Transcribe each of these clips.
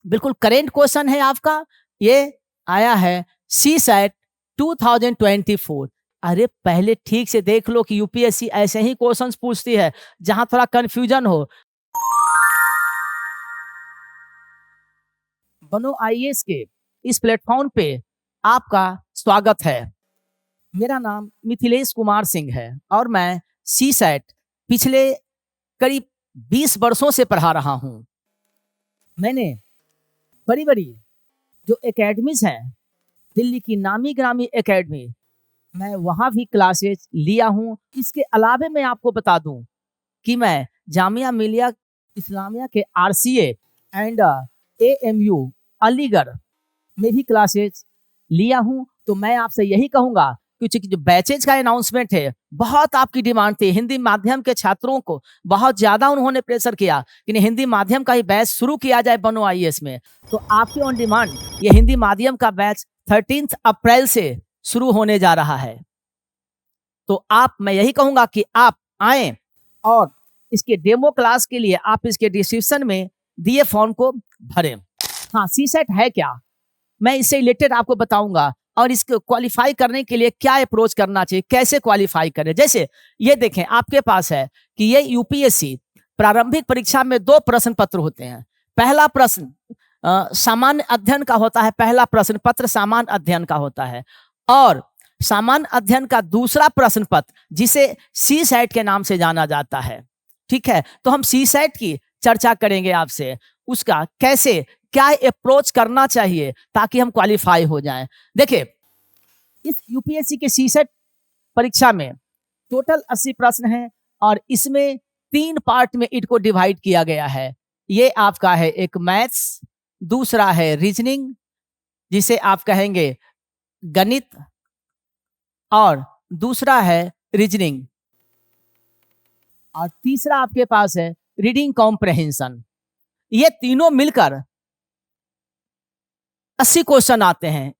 बिल्कुल current question है आपका। ये आया है सी सेट 2024। अरे पहले ठीक से देख लो कि यूपीएससी ऐसे ही क्वेश्चंस पूछती है जहां थोड़ा कंफ्यूजन हो। बनो आईएएस के इस प्लेटफॉर्म पे आपका स्वागत है। मेरा नाम मिथिलेश कुमार सिंह है और मैं सी सेट पिछले करीब 20 वर्षों से पढ़ा रहा हूं। मैंने बड़ी बड़ी जो एकेडमीज हैं, दिल्ली की नामी ग्रामी एकेडमी, मैं वहां भी क्लासेस लिया हूं। इसके अलावे मैं आपको बता दूं कि मैं जामिया मिलिया इस्लामिया के आरसीए एंड एएमयू अलीगढ़ में भी क्लासेस लिया हूं। तो मैं आपसे यही कहूंगा क्योंकि जो बैचेज का अनाउंसमेंट है, बहुत आपकी डिमांड थी। हिंदी माध्यम के छात्रों को बहुत ज्यादा उन्होंने प्रेशर किया कि हिंदी माध्यम का ही बैच शुरू किया जाए बनो आईएएस में। तो आपके ऑन डिमांड ये हिंदी माध्यम का बैच 13 अप्रैल से शुरू होने जा रहा है। तो मैं यही कहूंगा कि आप आए और इसके डेमो क्लास के लिए आप इसके डिस्क्रिप्शन में दिए फॉर्म को भरें। हाँ, सी सेट है क्या, मैं इससे रिलेटेड आपको बताऊंगा और इसको क्वालिफाई करने के लिए क्या अप्रोच करना चाहिए, कैसे क्वालिफाई करें। जैसे ये देखें, आपके पास है कि ये यूपीएससी प्रारंभिक परीक्षा में 2 प्रश्न पत्र होते हैं। पहला प्रश्न सामान्य अध्ययन का होता है, पहला प्रश्न पत्र सामान्य अध्ययन का होता है, और सामान्य अध्ययन का दूसरा प्रश्न पत्र जिसे सी सेट के नाम से जाना जाता है। ठीक है, तो हम सी सेट की चर्चा करेंगे आपसे, उसका कैसे क्या अप्रोच करना चाहिए ताकि हम क्वालिफाई हो जाएं। देखिए, इस यूपीएससी के सी सेट परीक्षा में टोटल 80 प्रश्न हैं और इसमें 3 पार्ट में इनको डिवाइड किया गया है। ये आपका है एक मैथ्स, दूसरा है रीजनिंग जिसे आप कहेंगे गणित, और दूसरा है रीजनिंग, और तीसरा आपके पास है रीडिंग कॉम्प्रहेंशन। ये तीनों मिलकर 80 क्वेश्चन आते हैं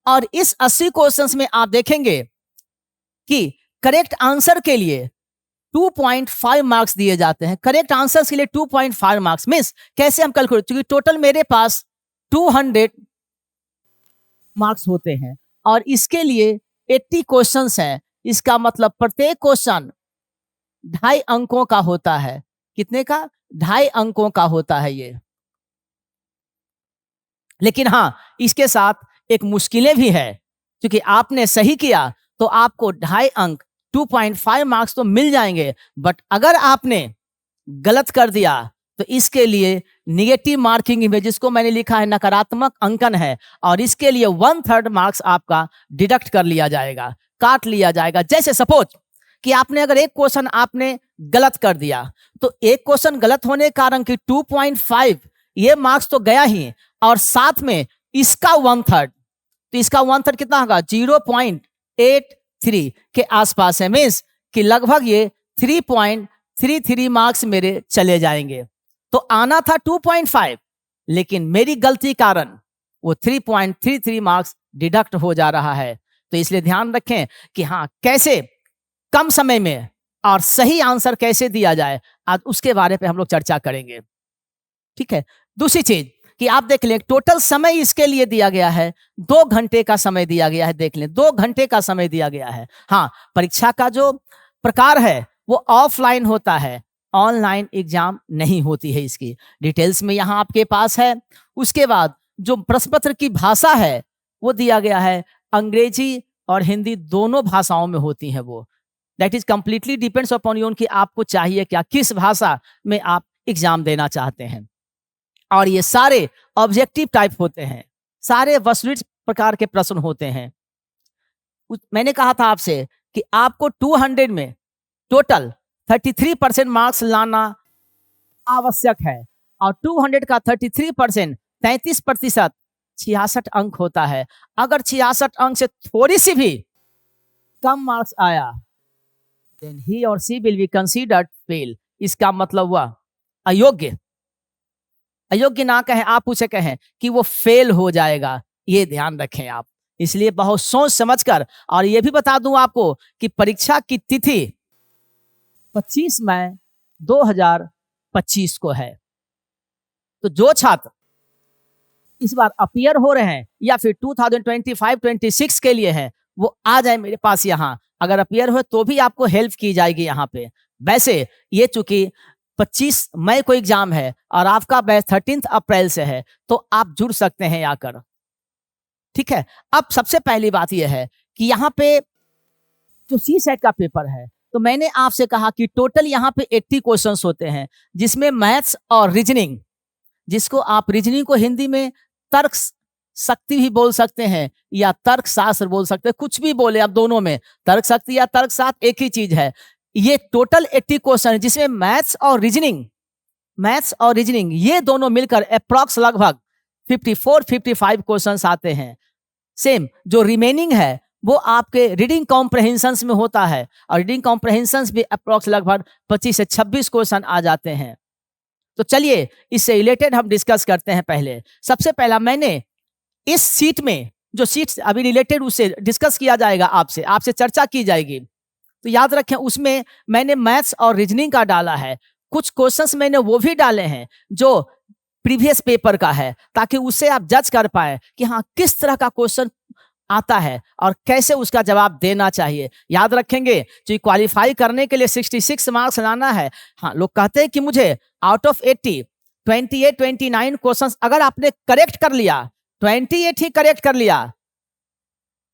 और इस 80 क्वेश्चंस में आप देखेंगे कि करेक्ट आंसर के लिए 2.5 मार्क्स दिए जाते हैं। करेक्ट आंसर के लिए 2.5 मार्क्स मीन्स कैसे हम कैलकुलेट, क्योंकि टोटल मेरे पास 200 मार्क्स होते हैं और इसके लिए 80 क्वेश्चंस हैं। इसका मतलब प्रत्येक क्वेश्चन 2.5 अंकों का होता है। कितने का? 2.5 अंकों का होता है ये। लेकिन हाँ, इसके साथ एक मुश्किलें भी है, क्योंकि आपने सही किया तो आपको 2.5 अंक 2.5 मार्क्स तो मिल जाएंगे, बट अगर आपने गलत कर दिया तो इसके लिए निगेटिव मार्किंग इमेज, जिसको मैंने लिखा है नकारात्मक अंकन है, और इसके लिए 1/3 मार्क्स आपका डिडक्ट कर लिया जाएगा, काट लिया जाएगा। जैसे सपोज कि आपने अगर एक क्वेश्चन आपने गलत कर दिया तो एक क्वेश्चन गलत होने के कारण कि 2.5 ये मार्क्स तो गया ही, और साथ में इसका 1/3, तो इसका 1/3 कितना होगा? 0.83 के आसपास है। मीन्स कि लगभग ये 3.33 मार्क्स मेरे चले जाएंगे। तो आना था 2.5, लेकिन मेरी गलती कारण वो 3.33 मार्क्स डिडक्ट हो जा रहा है। तो इसलिए ध्यान रखें कि हाँ, कैसे कम समय में और सही आंसर कैसे दिया जाए, आज उसके बारे में हम लोग चर्चा करेंगे। ठीक है, दूसरी चीज कि आप देख लें, टोटल समय इसके लिए दिया गया है 2 घंटे का समय दिया गया है। देख लें, 2 घंटे का समय दिया गया है। हाँ, परीक्षा का जो प्रकार है वो ऑफलाइन होता है, ऑनलाइन एग्जाम नहीं होती है। इसकी डिटेल्स में यहाँ आपके पास है। उसके बाद जो प्रश्न पत्र की भाषा है वो दिया गया है, अंग्रेजी और हिंदी दोनों भाषाओं में होती है वो। That is completely depends upon you कि आपको चाहिए क्या, किस भाषा में आप एग्जाम देना चाहते हैं। और ये सारे ऑब्जेक्टिव टाइप होते हैं, सारे वस्तुनिष्ठ प्रकार के प्रश्न होते हैं। मैंने कहा था आपसे कि आपको 200 में टोटल 33% मार्क्स लाना आवश्यक है, और 200 का 33% 33% 66 अंक होता है। अगर 66 अंक से थोड़ी सी भी कम मार्क्स आया then he or she will be considered fail। इसका मतलब हुआ अयोग्य। अयोग्य ना कहें, आप उसे कहें कि वो फेल हो जाएगा। ये ध्यान रखें आप, इसलिए बहुत सोच समझकर। और ये भी बता दूं आपको कि परीक्षा की तिथि 25 मई 2025 को है। तो जो छात्र इस बार अपीयर हो रहे हैं या फिर 2025-26 के लिए हैं, वो आ जाए मेरे पास यहाँ। अगर अपीयर हो तो भी आपको हेल्प की जाएगी यहाँ पे। वैसे ये चूंकि 25 मई को एग्जाम है और आपका बैच 13 अप्रैल से है, तो आप जुड़ सकते हैं आकर। ठीक है, अब सबसे पहली बात यह है कि यहाँ पे जो सी सेट का पेपर है, तो मैंने आपसे कहा कि टोटल यहाँ पे 80 क्वेश्चंस होते हैं, जिसमें मैथ्स और रीजनिंग, जिसको आप रीजनिंग को हिंदी में तर्क शक्ति भी बोल सकते हैं या तर्क शास्त्र बोल सकते हैं, कुछ भी बोले आप, दोनों में तर्क शक्ति या तर्क शास्त्र एक ही चीज है। ये टोटल 80 क्वेश्चन है, जिसमें मैथ्स और रीजनिंग ये दोनों मिलकर अप्रॉक्स लगभग 54-55 क्वेश्चन आते हैं। सेम जो रिमेनिंग है वो आपके रीडिंग कॉम्प्रहेंशंस में होता है, और रीडिंग कॉम्प्रहेंशंस भी अप्रॉक्स लगभग 25 से 26 क्वेश्चन आ जाते हैं। तो चलिए इससे रिलेटेड हम डिस्कस करते हैं। पहले सबसे पहला, मैंने इस सीट में जो सीट अभी रिलेटेड उससे डिस्कस किया जाएगा, आपसे चर्चा की जाएगी, तो याद रखें उसमें मैंने मैथ्स और रीजनिंग का डाला है। कुछ क्वेश्चंस मैंने वो भी डाले हैं जो प्रीवियस पेपर का है, ताकि उससे आप जज कर पाए कि हाँ किस तरह का क्वेश्चन आता है और कैसे उसका जवाब देना चाहिए। याद रखेंगे जो क्वालिफाई करने के लिए 66 मार्क्स लाना है। हाँ, लोग कहते हैं कि मुझे आउट ऑफ 80 28-29 क्वेश्चंस अगर आपने करेक्ट कर लिया, 28 ही करेक्ट कर लिया,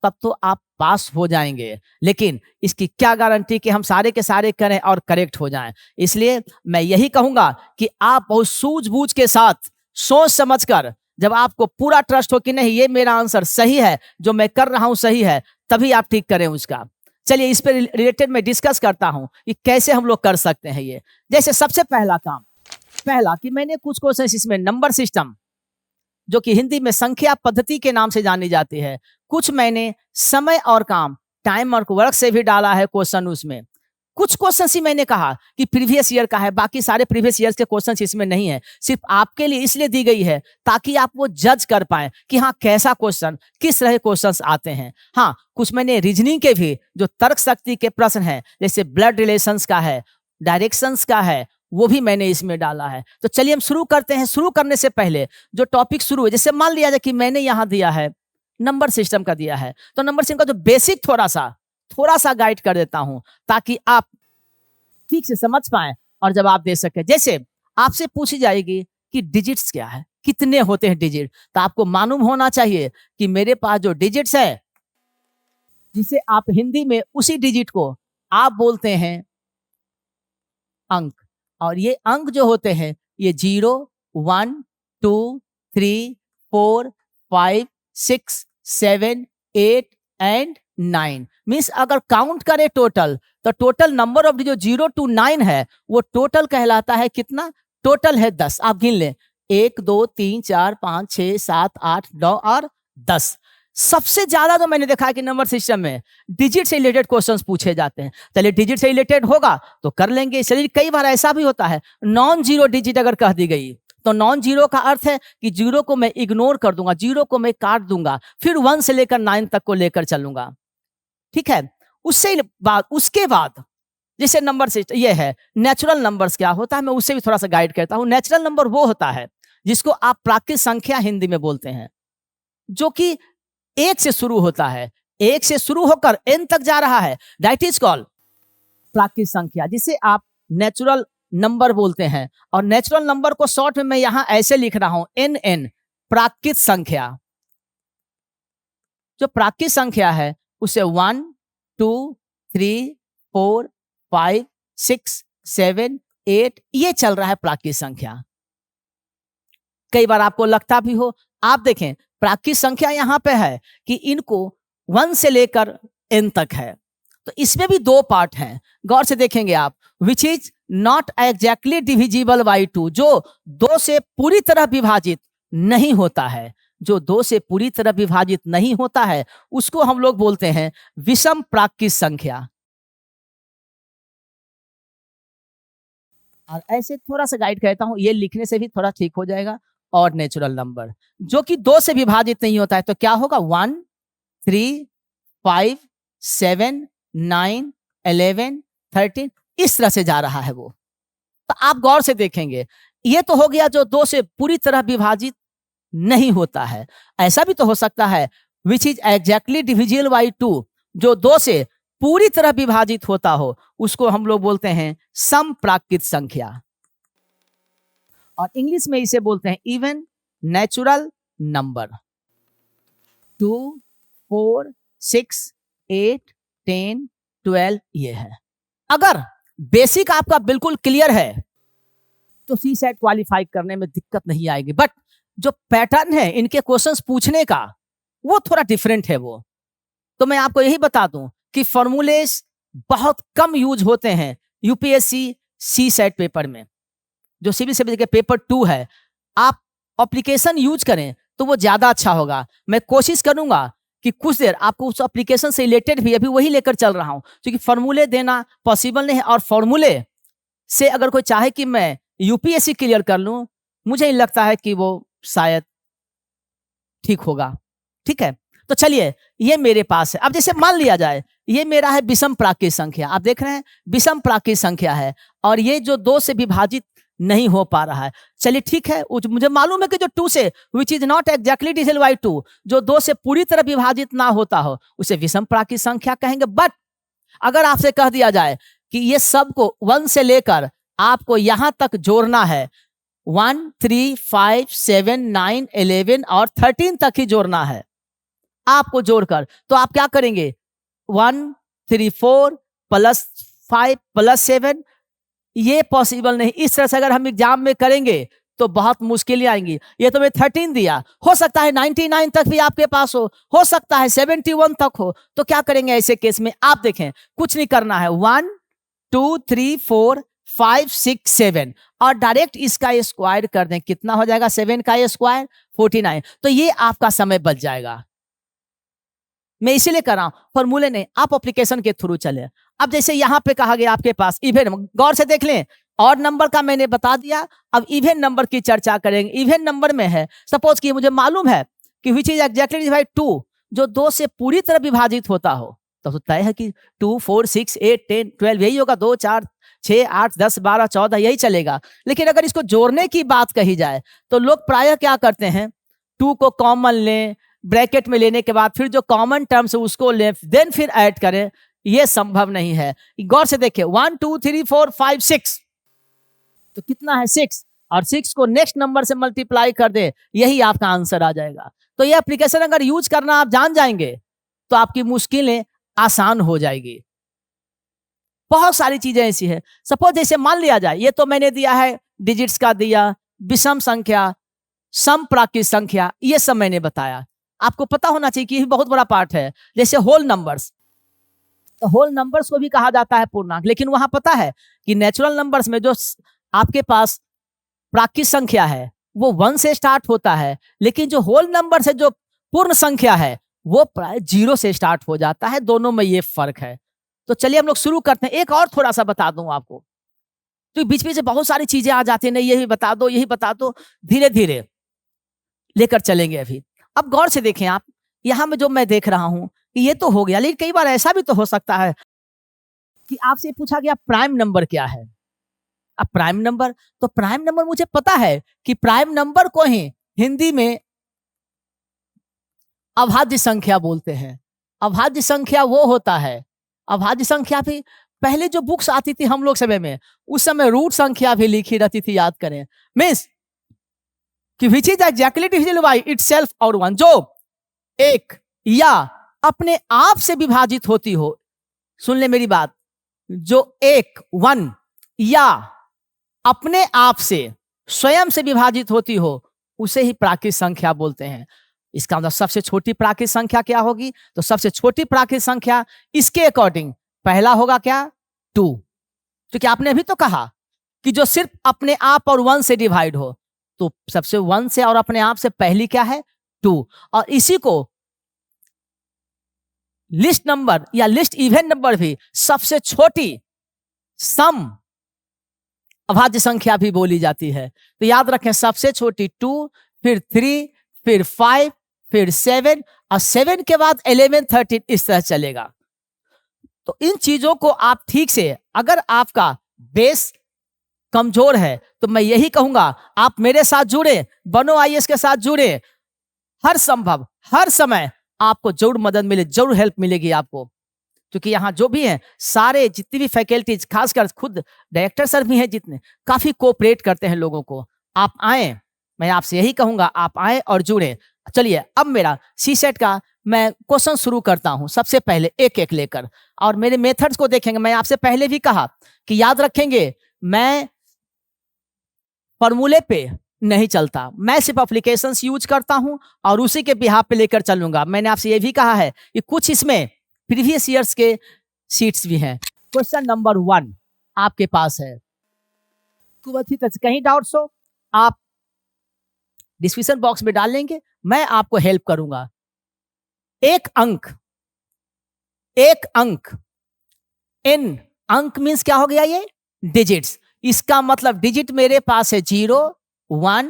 तब तो आप पास हो जाएंगे। लेकिन इसकी क्या गारंटी कि हम सारे के सारे करें और करेक्ट हो जाएं। इसलिए मैं यही कहूंगा कि आप बहुत सूझबूझ के साथ सोच समझकर, जब आपको पूरा ट्रस्ट हो कि नहीं ये मेरा आंसर सही है, जो मैं कर रहा हूं सही है, तभी आप ठीक करें उसका। चलिए इस पर रिलेटेड मैं डिस्कस करता हूं कि कैसे हम लोग कर सकते हैं ये। जैसे सबसे पहला कि मैंने कुछ क्वेश्चन इसमें नंबर सिस्टम, जो कि हिंदी में संख्या पद्धति के नाम से जानी जाती है, कुछ मैंने समय और काम, टाइम और वर्क से भी डाला है क्वेश्चन उसमें। कुछ क्वेश्चन ही मैंने कहा कि प्रीवियस ईयर का है, बाकी सारे प्रीवियस ईयर के क्वेश्चन इसमें नहीं है, सिर्फ आपके लिए इसलिए दी गई है ताकि आप वो जज कर पाए कि हाँ कैसा क्वेश्चन, किस तरह क्वेश्चन आते हैं। हाँ, कुछ मैंने रीजनिंग के भी जो तर्क शक्ति के प्रश्न हैं, जैसे ब्लड रिलेशंस का है, डायरेक्शंस का है, वो भी मैंने इसमें डाला है। तो चलिए हम शुरू करते हैं। शुरू करने से पहले जो टॉपिक शुरू है, जैसे मान लिया जाए कि मैंने यहाँ दिया है नंबर सिस्टम का दिया है, तो नंबर सिस्टम का जो बेसिक थोड़ा सा गाइड कर देता हूं, ताकि आप ठीक से समझ पाए और जवाब दे सके। जैसे आपसे पूछी जाएगी कि डिजिट्स क्या है, कितने होते हैं डिजिट, तो आपको मालूम होना चाहिए कि मेरे पास जो डिजिट्स है, जिसे आप हिंदी में उसी डिजिट को आप बोलते हैं अंक, और ये अंक जो होते हैं ये 0, 1, 2, 3, 4, 5, 6, 7, 8 एंड 9। मीन्स अगर काउंट करें टोटल, तो टोटल नंबर ऑफ जो 0 to 9 है वो टोटल कहलाता है कितना? टोटल है 10। आप गिन लें, 1, 2, 3, 4, 5, 6, 7, 8, 9 और 10। सबसे ज्यादा तो मैंने देखा है कि नंबर सिस्टम में डिजिट से रिलेटेड क्वेश्चंस पूछे जाते हैं। चलिए डिजिट से रिलेटेड होगा तो कर लेंगे। चलिए कई बार ऐसा भी होता है नॉन जीरो डिजिट अगर कह दी गई, तो नॉन जीरो का अर्थ है कि जीरो को मैं इग्नोर कर दूंगा, जीरो को मैं काट दूंगा, फिर 1 से लेकर 9 तक को लेकर चलूंगा। ठीक है, उसके बाद जैसे नंबर सिस्टम ये है, नेचुरल नंबर्स क्या होता है मैं उससे भी थोड़ा सा गाइड करता हूं। नेचुरल नंबर वो होता है जिसको आप प्राकृतिक संख्या हिंदी में बोलते हैं, जो कि 1 से शुरू होता है, 1 से शुरू होकर n तक जा रहा है, दैट इज कॉल्ड प्राकृतिक संख्या, जिसे आप नेचुरल नंबर बोलते हैं। और नेचुरल नंबर को शॉर्ट में मैं यहां ऐसे लिख रहा हूं NN, प्राकृतिक संख्या। जो प्राकृतिक संख्या है उसे 1, 2, 3, 4, 5, 6, 7, 8 ये चल रहा है प्राकृतिक संख्या। कई बार आपको लगता भी हो, आप देखें प्राकृतिक संख्या यहां पे है कि इनको 1 से लेकर n तक है, तो इसमें भी 2 पार्ट हैं, गौर से देखेंगे आप। Which is not exactly divisible by 2, जो 2 से पूरी तरह विभाजित नहीं होता है, जो 2 से पूरी तरह विभाजित नहीं होता है उसको हम लोग बोलते हैं विषम प्राकृतिक संख्या। और ऐसे थोड़ा सा गाइड करता हूं, ये लिखने से भी थोड़ा ठीक हो जाएगा। और नेचुरल नंबर जो कि 2 से विभाजित नहीं होता है, तो क्या होगा? 1, 3, 5, 7, 9, 11, 13 इस तरह से जा रहा है वो। तो आप गौर से देखेंगे, ये तो हो गया जो 2 से पूरी तरह विभाजित नहीं होता है। ऐसा भी तो हो सकता है which is exactly divisible by 2, जो 2 से पूरी तरह विभाजित होता हो, उसको हम लोग बोलते हैं समप्राकृत संख्या, और इंग्लिश में इसे बोलते हैं इवन नेचुरल नंबर। 2, 4, 6, 8, 10, 12 ये है। अगर बेसिक आपका बिल्कुल क्लियर है तो सी सेट क्वालिफाई करने में दिक्कत नहीं आएगी, बट जो पैटर्न है इनके क्वेश्चंस पूछने का वो थोड़ा डिफरेंट है। वो तो मैं आपको यही बता दूं कि फॉर्मूलेस बहुत कम यूज होते हैं यूपीएससी सी सेट पेपर में। जो सिविल सर्विस के पेपर 2 है, आप एप्लीकेशन यूज करें तो वो ज्यादा अच्छा होगा। मैं कोशिश करूंगा कि कुछ देर आपको उस एप्लीकेशन से रिलेटेड भी अभी वही लेकर चल रहा हूं, क्योंकि फॉर्मूले देना पॉसिबल नहीं है, और फॉर्मूले से अगर कोई चाहे कि मैं यूपीएससी क्लियर कर लूं, मुझे नहीं लगता है कि वो शायद ठीक होगा। ठीक है, तो चलिए ये मेरे पास है। अब जैसे मान लिया जाए ये मेरा है विषम प्राकृत संख्या, आप देख रहे हैं विषम प्राकृत संख्या है, और ये जो 2 से विभाजित नहीं हो पा रहा है। चलिए ठीक है, मुझे मालूम है कि जो 2 से which is not exactly divisible by 2, जो 2 से पूरी तरह विभाजित ना होता हो, उसे विषम प्राकृत संख्या कहेंगे। बट अगर आपसे कह दिया जाए कि ये सबको 1 से लेकर आपको यहां तक जोड़ना है, 1, 3, 5, 7, 9, 11 और 13 तक ही जोड़ना है आपको जोड़कर, तो आप क्या करेंगे? 1, 3, 4 प्लस 5 प्लस 7, ये पॉसिबल नहीं। इस तरह से अगर हम एग्जाम में करेंगे तो बहुत मुश्किलें आएंगी। ये तो मैं 13 दिया, हो सकता है 99 तक भी आपके पास हो सकता है 71 तक हो, तो क्या करेंगे ऐसे केस में? आप देखें, कुछ नहीं करना है, 1, 2, 3, 4, 5, 6, 7 और डायरेक्ट इसका स्क्वायर कर दें। कितना हो जाएगा 7 का स्क्वायर? 49। तो ये आपका समय बच जाएगा। मैं इसीलिए कर रहा हूं, फॉर्मूले नहीं, आप एप्लीकेशन के थ्रू चले। अब जैसे यहां पे कहा गया आपके पास इवन, गौर से देख लें, और नंबर का मैंने बता दिया। अब इवन नंबर की चर्चा करेंगे। इवन नंबर में है, सपोज कि मुझे मालूम है कि विच इज एग्जैक्टली डिवाइड 2, जो 2 से पूरी तरह विभाजित होता हो, तो तय है कि 2, 4, 6, 8, 10, 12 यही होगा। 2, 4, 6, 8, 10, 12, 14 यही चलेगा। लेकिन अगर इसको जोड़ने की बात कही जाए तो लोग प्रायः क्या करते हैं, 2 को कॉमन लें, ब्रैकेट में लेने के बाद फिर जो कॉमन टर्म्स है उसको लें, देन फिर ऐड करें। यह संभव नहीं है। गौर से देखिए, 1, 2, 3, 4, 5, 6, तो कितना है 6, और 6 को नेक्स्ट नंबर से मल्टीप्लाई कर दे, यही आपका आंसर आ जाएगा। तो ये एप्लीकेशन अगर यूज करना आप जान जाएंगे तो आपकी मुश्किलें आसान हो जाएगी। बहुत सारी चीजें ऐसी है। सपोज जैसे मान लिया जाए, ये तो मैंने दिया है डिजिट्स का दिया, विषम संख्या, समप्राकृत संख्या, ये सब मैंने बताया। आपको पता होना चाहिए कि ये बहुत बड़ा पार्ट है। जैसे होल नंबर्स, तो होल नंबर्स को भी कहा जाता है पूर्णांक, लेकिन वहां पता है कि नेचुरल नंबर्स में जो आपके पास प्राकृत संख्या है वो 1 से स्टार्ट होता है, लेकिन जो होल नंबर से जो पूर्ण संख्या है वो प्राय 0 से स्टार्ट हो जाता है। दोनों में ये फर्क है। तो चलिए हम लोग शुरू करते हैं। एक और थोड़ा सा बता दूं आपको, तो बीच बीच से बहुत सारी चीजें आ जाती है, नहीं यही बता दो यही बता दो, धीरे धीरे लेकर चलेंगे। अभी अब गौर से देखें आप, यहां में जो मैं देख रहा हूं कि ये तो हो गया, लेकिन कई बार ऐसा भी तो हो सकता है कि आपसे पूछा गया प्राइम नंबर क्या है। अब प्राइम नंबर, तो प्राइम नंबर मुझे पता है कि प्राइम नंबर को ही हिंदी में अभाज्य संख्या बोलते हैं। अभाज्य संख्या वो होता है, अभाज्य संख्या भी पहले जो बुक्स आती थी हम लोग समय में, उस समय रूट संख्या भी लिखी रहती थी, याद करें। मीन्स कि which is exactly divisible by itself, और 1 जो एक या अपने आप से विभाजित होती हो। सुन ले मेरी बात, जो एक 1 या अपने आप से स्वयं से विभाजित होती हो उसे ही प्राकृत संख्या बोलते हैं। इसका मतलब सबसे छोटी प्राकृत संख्या क्या होगी? तो सबसे छोटी प्राकृत संख्या इसके अकॉर्डिंग पहला होगा क्या? 2, क्योंकि आपने अभी तो कहा कि जो सिर्फ अपने आप और 1 से डिवाइड हो, तो सबसे 1 से और अपने आप से पहली क्या है? 2। और इसी को लिस्ट नंबर या लिस्ट इवन नंबर भी सबसे छोटी सम अभाज्य संख्या भी बोली जाती है। तो याद रखें, सबसे छोटी 2, फिर 3, फिर 5, फिर 7 और 7 के बाद 11, 13 इस तरह चलेगा। तो इन चीजों को आप ठीक से, अगर आपका बेस कमजोर है, तो मैं यही कहूंगा आप मेरे साथ जुड़े, बनो आईएएस के साथ जुड़े। हर संभव, हर समय आपको जरूर मदद मिले, जरूर हेल्प मिलेगी आपको, क्योंकि यहाँ जो भी हैं सारे जितनी भी फैकल्टीज, खासकर खुद डायरेक्टर सर भी हैं जितने, काफी कोऑपरेट करते हैं लोगों को। आप आए, मैं आपसे यही कहूंगा आप आए और जुड़े। चलिए अब मेरा सीसेट का मैं क्वेश्चन शुरू करता हूं, सबसे पहले एक एक लेकर, और मेरे मेथड्स को देखेंगे। मैं आपसे पहले भी कहा कि याद रखेंगे मैं फॉर्मूले पे नहीं चलता, मैं सिर्फ एप्लीकेशंस यूज करता हूं और उसी के बिहाफ पे लेकर चलूंगा। मैंने आपसे यह भी कहा है कि कुछ इसमें प्रीवियस ईयर्स के सीट्स भी हैं। क्वेश्चन नंबर 1 आपके पास है, कहीं डाउट्स हो आप डिस्क्रिप्शन बॉक्स में डाल लेंगे, मैं आपको हेल्प करूंगा। एक अंक n, अंक मीन्स क्या हो गया, ये डिजिट्स। इसका मतलब डिजिट मेरे पास है 0, 1,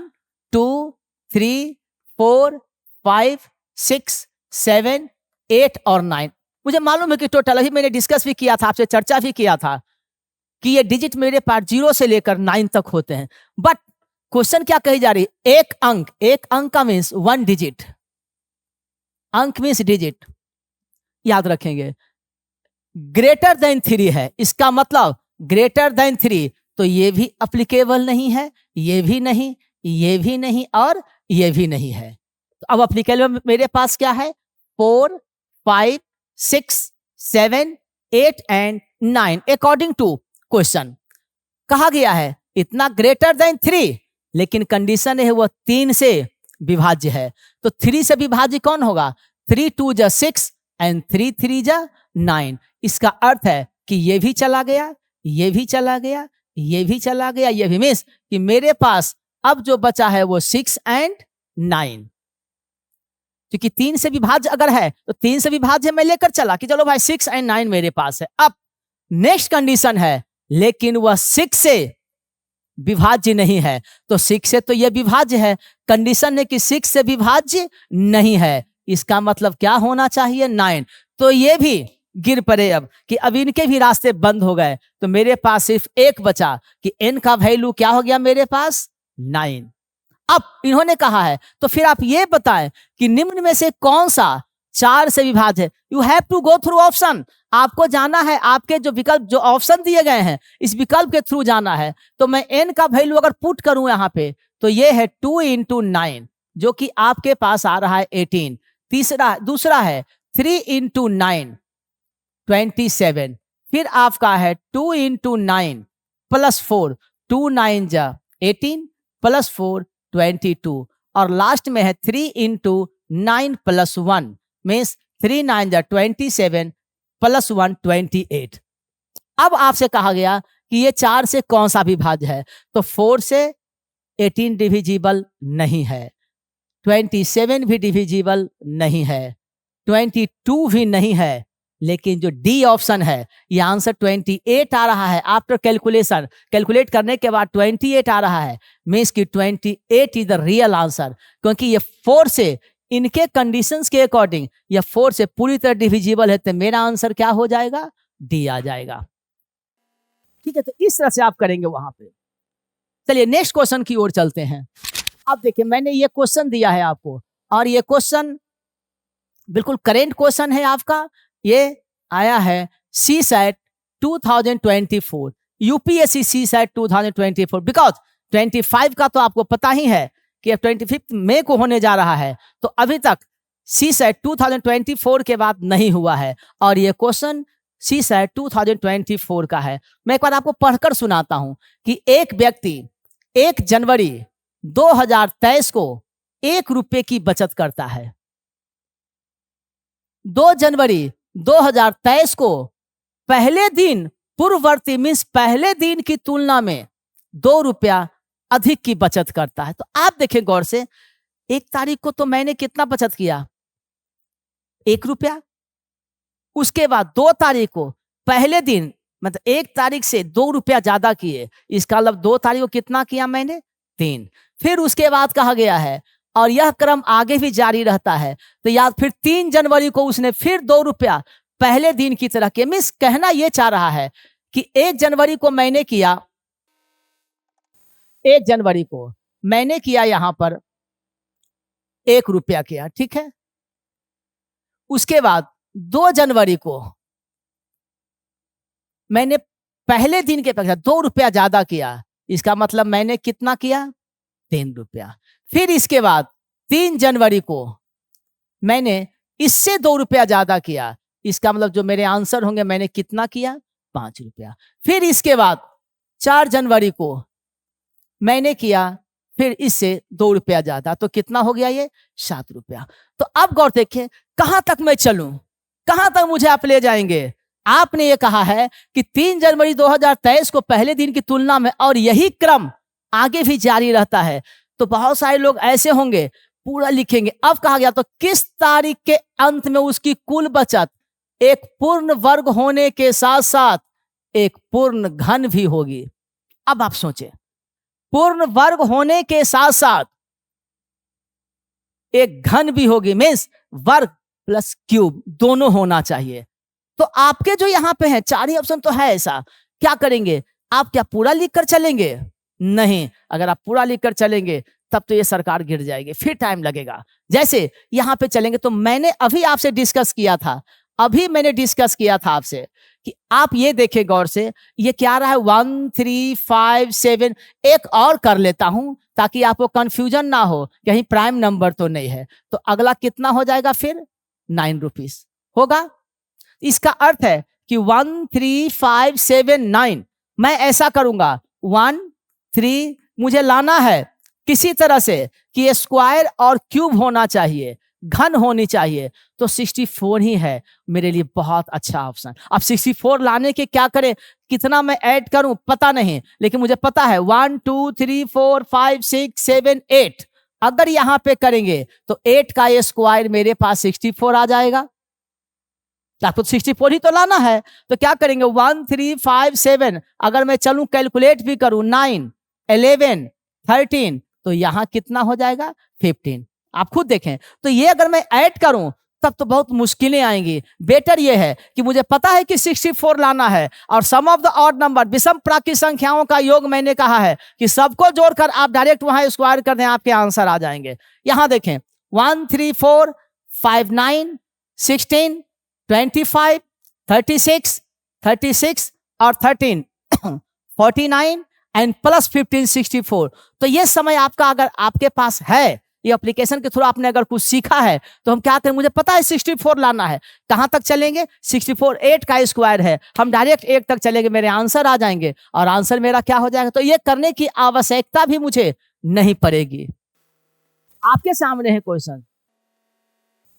2, 3, 4, 5, 6, 7, 8 और 9। मुझे मालूम है कि टोटल, अभी मैंने डिस्कस भी किया था, आपसे चर्चा भी किया था कि ये डिजिट मेरे पास 0 से लेकर 9 तक होते हैं। बट क्वेश्चन क्या कही जा रही है, एक अंक का मीन्स 1 डिजिट, अंक मीन्स डिजिट, याद रखेंगे। ग्रेटर देन 3 है, इसका मतलब ग्रेटर देन 3, तो ये भी अप्लीकेबल नहीं है, ये भी नहीं, ये भी नहीं और ये भी नहीं है। तो अब अप्लीकेबल मेरे पास क्या है, 4, 5, 6, 7, 8 एंड 9 अकॉर्डिंग टू क्वेश्चन। कहा गया है इतना ग्रेटर देन 3, लेकिन कंडीशन है वो 3 से विभाज्य है। तो 3 से विभाज्य कौन होगा, 3 2 जा 6 एंड 3 3 जा 9। इसका अर्थ है कि ये भी चला गया, ये भी चला गया, ये भी चला गया, ये भी, मीन्स कि मेरे पास अब जो बचा है वो 6 एंड 9। क्योंकि 3 से विभाज्य अगर है तो 3 से विभाज्य मैं लेकर चला कि चलो भाई 6 एंड 9 मेरे पास है। अब नेक्स्ट कंडीशन है, लेकिन वह 6 से विभाज्य नहीं है। तो 6 से तो यह विभाज्य है, कंडीशन है कि 6 से विभाज्य नहीं है, इसका मतलब क्या होना चाहिए, 9। तो ये भी गिर पड़े अब कि अब इनके भी रास्ते बंद हो गए, तो मेरे पास सिर्फ एक बचा कि n का वैल्यू क्या हो गया मेरे पास, 9। अब इन्होंने कहा है तो फिर आप ये बताएं कि निम्न में से कौन सा 4 से विभाज्य है। You have to go through option, आपको जाना है, आपके जो विकल्प, जो ऑप्शन दिए गए हैं इस विकल्प के थ्रू जाना है। तो मैं n का वैल्यू अगर पुट करूं यहां पे, तो ये है 2 × 9, जो कि आपके पास आ रहा है 18। दूसरा है 3 × 9 27, फिर आपका है 2 × 9 प्लस 4, 2 9 जा 18 प्लस 4 22, और लास्ट में है 3 × 9 प्लस 1 मीन्स 3 9 जा 27 प्लस 1 28। अब आपसे कहा गया कि ये 4 से कौन सा विभाज्य है, तो 4 से 18 डिविजिबल नहीं है, 27 भी डिविजिबल नहीं है, 22 भी नहीं है, लेकिन जो डी ऑप्शन है ये आंसर 28 आ रहा है। आफ्टर कैलकुलेट करने के बाद 28 आ रहा है, मीन्स कि 28 इज द रियल आंसर, क्योंकि ये 4 से इनके कंडीशंस के अकॉर्डिंग ये 4 से पूरी तरह डिविजिबल है, तो मेरा आंसर क्या हो जाएगा, डी आ जाएगा। ठीक है, तो इस तरह से आप करेंगे वहां पे। चलिए नेक्स्ट क्वेश्चन की ओर चलते हैं। अब देखिए मैंने ये क्वेश्चन दिया है आपको, और ये क्वेश्चन बिल्कुल करेंट क्वेश्चन है आपका। ये आया है सीसैट 2024, यूपीएससी सीसैट 2024, बिकॉज 25 का तो आपको पता ही है कि 25 मई को होने जा रहा है, तो अभी तक सीसैट 2024 के बाद नहीं हुआ है, और ये क्वेश्चन सीसैट 2024 का है। मैं एक बार आपको पढ़कर सुनाता हूं कि एक व्यक्ति 1 जनवरी 2023 को 1 रुपये की बचत करता है। 2 जनवरी 2023 को पहले दिन पूर्ववर्ती मीन्स पहले दिन की तुलना में 2 रुपया अधिक की बचत करता है। तो आप देखें गौर से, 1 तारीख को तो मैंने कितना बचत किया, 1 रुपया। उसके बाद 2 तारीख को पहले दिन मतलब 1 तारीख से 2 रुपया ज्यादा किए, इसका मतलब 2 तारीख को कितना किया मैंने, 3। फिर उसके बाद कहा गया है, और यह क्रम आगे भी जारी रहता है, तो याद फिर 3 जनवरी को उसने फिर 2 रुपया पहले दिन की तरह किया। मीन्स कहना यह चाह रहा है कि 1 जनवरी को मैंने किया 1 जनवरी को मैंने किया यहां पर 1 रुपया किया, ठीक है। उसके बाद 2 जनवरी को मैंने पहले दिन के अपेक्षा 2 रुपया ज्यादा किया, इसका मतलब मैंने कितना किया? 3 रुपया। फिर इसके बाद 3 जनवरी को मैंने इससे 2 रुपया ज्यादा किया, इसका मतलब जो मेरे आंसर होंगे मैंने कितना किया? 5 रुपया। फिर इसके बाद 4 जनवरी को मैंने किया फिर इससे 2 रुपया ज्यादा, तो कितना हो गया ये? 7 रुपया। तो अब गौर देखिए कहां तक मैं चलूं, कहां तक मुझे आप ले जाएंगे। आपने ये कहा है कि 3 जनवरी 2023 को पहले दिन की तुलना में, और यही क्रम आगे भी जारी रहता है। तो बहुत सारे लोग ऐसे होंगे पूरा लिखेंगे। अब कहा गया तो किस तारीख के अंत में उसकी कुल बचत एक पूर्ण वर्ग होने के साथ साथ एक पूर्ण घन भी होगी। अब आप सोचें, पूर्ण वर्ग होने के साथ साथ एक घन भी होगी, मीन्स वर्ग प्लस क्यूब दोनों होना चाहिए। तो आपके जो यहां पे है 4 ही ऑप्शन तो है ऐसा, क्या करेंगे आप? क्या पूरा लिख कर चलेंगे? नहीं, अगर आप पूरा लिख कर चलेंगे तब तो ये सरकार गिर जाएगी, फिर टाइम लगेगा। जैसे यहां पे चलेंगे तो मैंने अभी आपसे डिस्कस किया था, आपसे कि आप ये देखें गौर से, ये क्या रहा है 1 3 5 7। एक और कर लेता हूं ताकि आपको कंफ्यूजन ना हो, कहीं प्राइम नंबर तो नहीं है। तो अगला कितना हो जाएगा फिर? 9 रुपीस होगा। इसका अर्थ है कि 1 3 5 7 9 मैं ऐसा करूंगा 1 3 मुझे लाना है किसी तरह से कि ये स्क्वायर और क्यूब होना चाहिए, घन होनी चाहिए, तो 64 ही है मेरे लिए बहुत अच्छा ऑप्शन। अब 64 लाने के क्या करें, कितना मैं ऐड करूं पता नहीं, लेकिन मुझे पता है 1 2 3 4 5 6 7 8। अगर यहां पे करेंगे तो 8 का ये स्क्वायर मेरे पास 64 आ जाएगा। आपको 64 ही तो लाना है, तो क्या करेंगे 1 3 5 7। अगर मैं चलूं कैलकुलेट भी करूं 9 11 13, तो यहां कितना हो जाएगा? 15। आप खुद देखें, तो ये अगर मैं ऐड करूं तब तो बहुत मुश्किलें आएंगी। बेटर ये है कि मुझे पता है कि 64 लाना है, और सम ऑफ द ऑड नंबर, विषम प्राकृत संख्याओं का योग, मैंने कहा है कि सबको जोड़कर आप डायरेक्ट वहां स्क्वायर कर दें, आपके आंसर आ जाएंगे। यहां देखें 1 3 4 5 9 16 25 36 36 और 13 49 एंड प्लस 15 64। तो ये समय आपका अगर आपके पास है, ये एप्लीकेशन के थ्रू आपने अगर कुछ सीखा है, तो हम क्या करें, मुझे पता है 64 लाना है, कहां तक चलेंगे? 64 8 का स्क्वायर है, हम डायरेक्ट 1 तक चलेंगे, मेरे आंसर आ जाएंगे, और आंसर मेरा क्या हो जाएगा। तो ये करने की आवश्यकता भी मुझे नहीं पड़ेगी। आपके सामने है क्वेश्चन,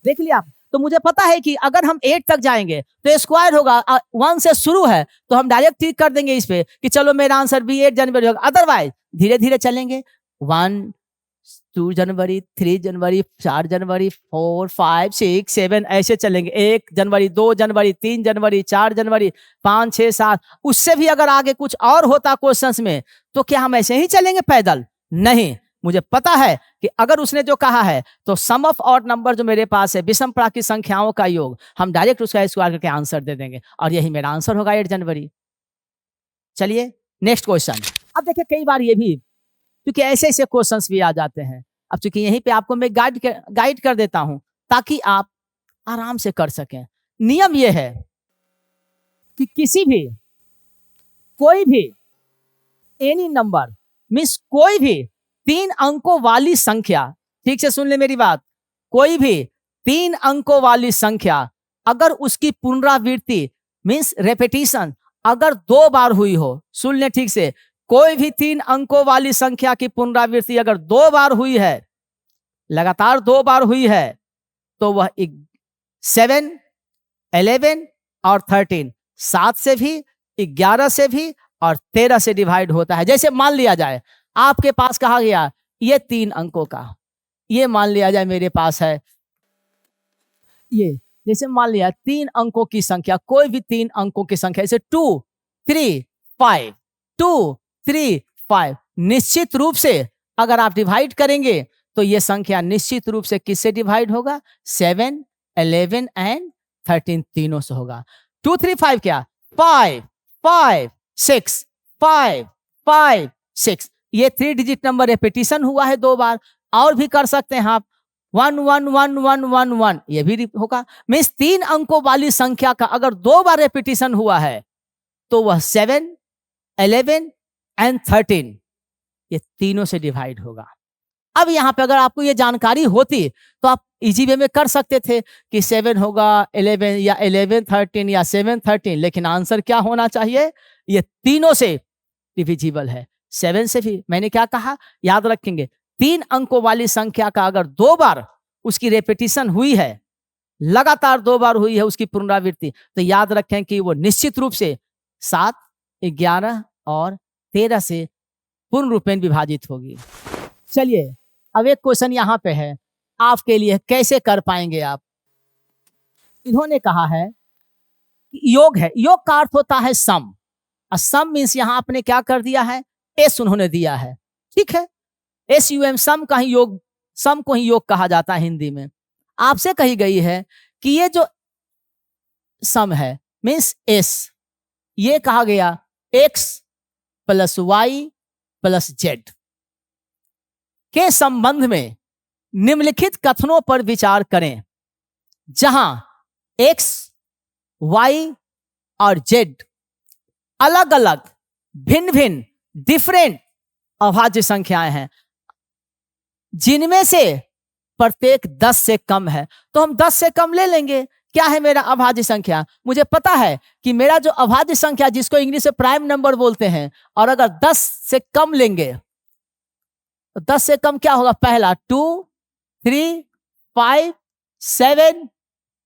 देख लिया आप। तो मुझे पता है कि अगर हम 8 तक जाएंगे तो स्क्वायर होगा, 1 से शुरू है तो हम डायरेक्ट टिक कर देंगे इस पे कि चलो मेरा आंसर भी 8 जनवरी होगा। अदरवाइज धीरे धीरे चलेंगे, 1 2 जनवरी 3 जनवरी 4 जनवरी 4 5 6 7 ऐसे चलेंगे, 1 जनवरी 2 जनवरी 3 जनवरी 4 जनवरी 5 6 7। उससे भी अगर आगे कुछ और होता क्वेश्चंस में तो क्या हम ऐसे ही चलेंगे पैदल? नहीं, मुझे पता है कि अगर उसने जो कहा है तो सम ऑफ ऑड नंबर जो मेरे पास है, विषम प्राकृत संख्याओं का योग, हम डायरेक्ट उसका स्क्वायर करके आंसर दे देंगे, और यही मेरा आंसर होगा 8 जनवरी। चलिए नेक्स्ट क्वेश्चन। अब देखिए कई बार ये भी, क्योंकि ऐसे ऐसे क्वेश्चंस भी आ जाते हैं, अब चूंकि यहीं पे आपको मैं गाइड कर देता हूं ताकि आप आराम से कर सकें। नियम यह है कि किसी भी, कोई भी, एनी नंबर मीन्स कोई भी 3 अंकों वाली संख्या, ठीक से सुन ले मेरी बात, कोई भी 3 अंकों वाली संख्या अगर उसकी पुनरावृत्ति मीन्स रेपिटेशन अगर 2 बार हुई हो, सुन ले ठीक से, कोई भी 3 अंकों वाली संख्या की पुनरावृत्ति अगर 2 बार हुई है, लगातार 2 बार हुई है, तो वह 7 11 और 13, 7 से भी, 11 से भी और 13 से डिवाइड होता है। जैसे मान लिया जाए आपके पास कहा गया ये 3 अंकों का, ये मान लिया जाए मेरे पास है ये, जैसे मान लिया 3 अंकों की संख्या, कोई भी 3 अंकों की संख्या, जैसे 2 3 5 2 3 5, निश्चित रूप से अगर आप डिवाइड करेंगे तो ये संख्या निश्चित रूप से किससे डिवाइड होगा? 7 11 एंड 13 तीनों से होगा। 2 3 5 क्या? 5 5 6 5 5 6, ये 3 डिजिट नंबर रेपिटेशन हुआ है 2 बार, और भी कर सकते हैं आप 1111111, ये भी होगा। मीन्स 3 अंकों वाली संख्या का अगर 2 बार रेपिटेशन हुआ है तो वह 7, 11 एंड 13 ये तीनों से डिवाइड होगा। अब यहाँ पे अगर आपको ये जानकारी होती तो आप इजी वे में कर सकते थे कि 7 होगा 11 या 11 13 या 7 13, लेकिन आंसर क्या होना चाहिए? ये तीनों से डिविजिबल है। 7 से भी मैंने क्या कहा, याद रखेंगे 3 अंकों वाली संख्या का अगर 2 बार उसकी रेपिटेशन हुई है, लगातार 2 बार हुई है उसकी पुनरावृत्ति, तो याद रखें कि वो निश्चित रूप से 7, 11 और 13 से पूर्ण रूपेण विभाजित होगी। चलिए अब एक क्वेश्चन यहाँ पे है आपके लिए, कैसे कर पाएंगे आप। इन्होंने कहा है कि योग है, योग का अर्थ होता है सम, और सम मीन्स यहाँ आपने क्या कर दिया है, एस उन्होंने दिया है, ठीक है। SUM सम का ही योग, सम को ही योग कहा जाता है हिंदी में। आपसे कही गई है कि ये जो सम है मीन्स एस, ये कहा गया x plus Y plus Z के संबंध में निम्नलिखित कथनों पर विचार करें, जहां x, y और z अलग अलग भिन्न भिन्न डिफरेंट अभाज्य संख्याएं हैं, जिनमें से प्रत्येक 10 से कम है। तो हम 10 से कम ले लेंगे। क्या है मेरा अभाज्य संख्या? मुझे पता है कि मेरा जो अभाज्य संख्या, जिसको इंग्लिश में प्राइम नंबर बोलते हैं, और अगर 10 से कम लेंगे तो 10 से कम क्या होगा? पहला 2, 3, 5, 7,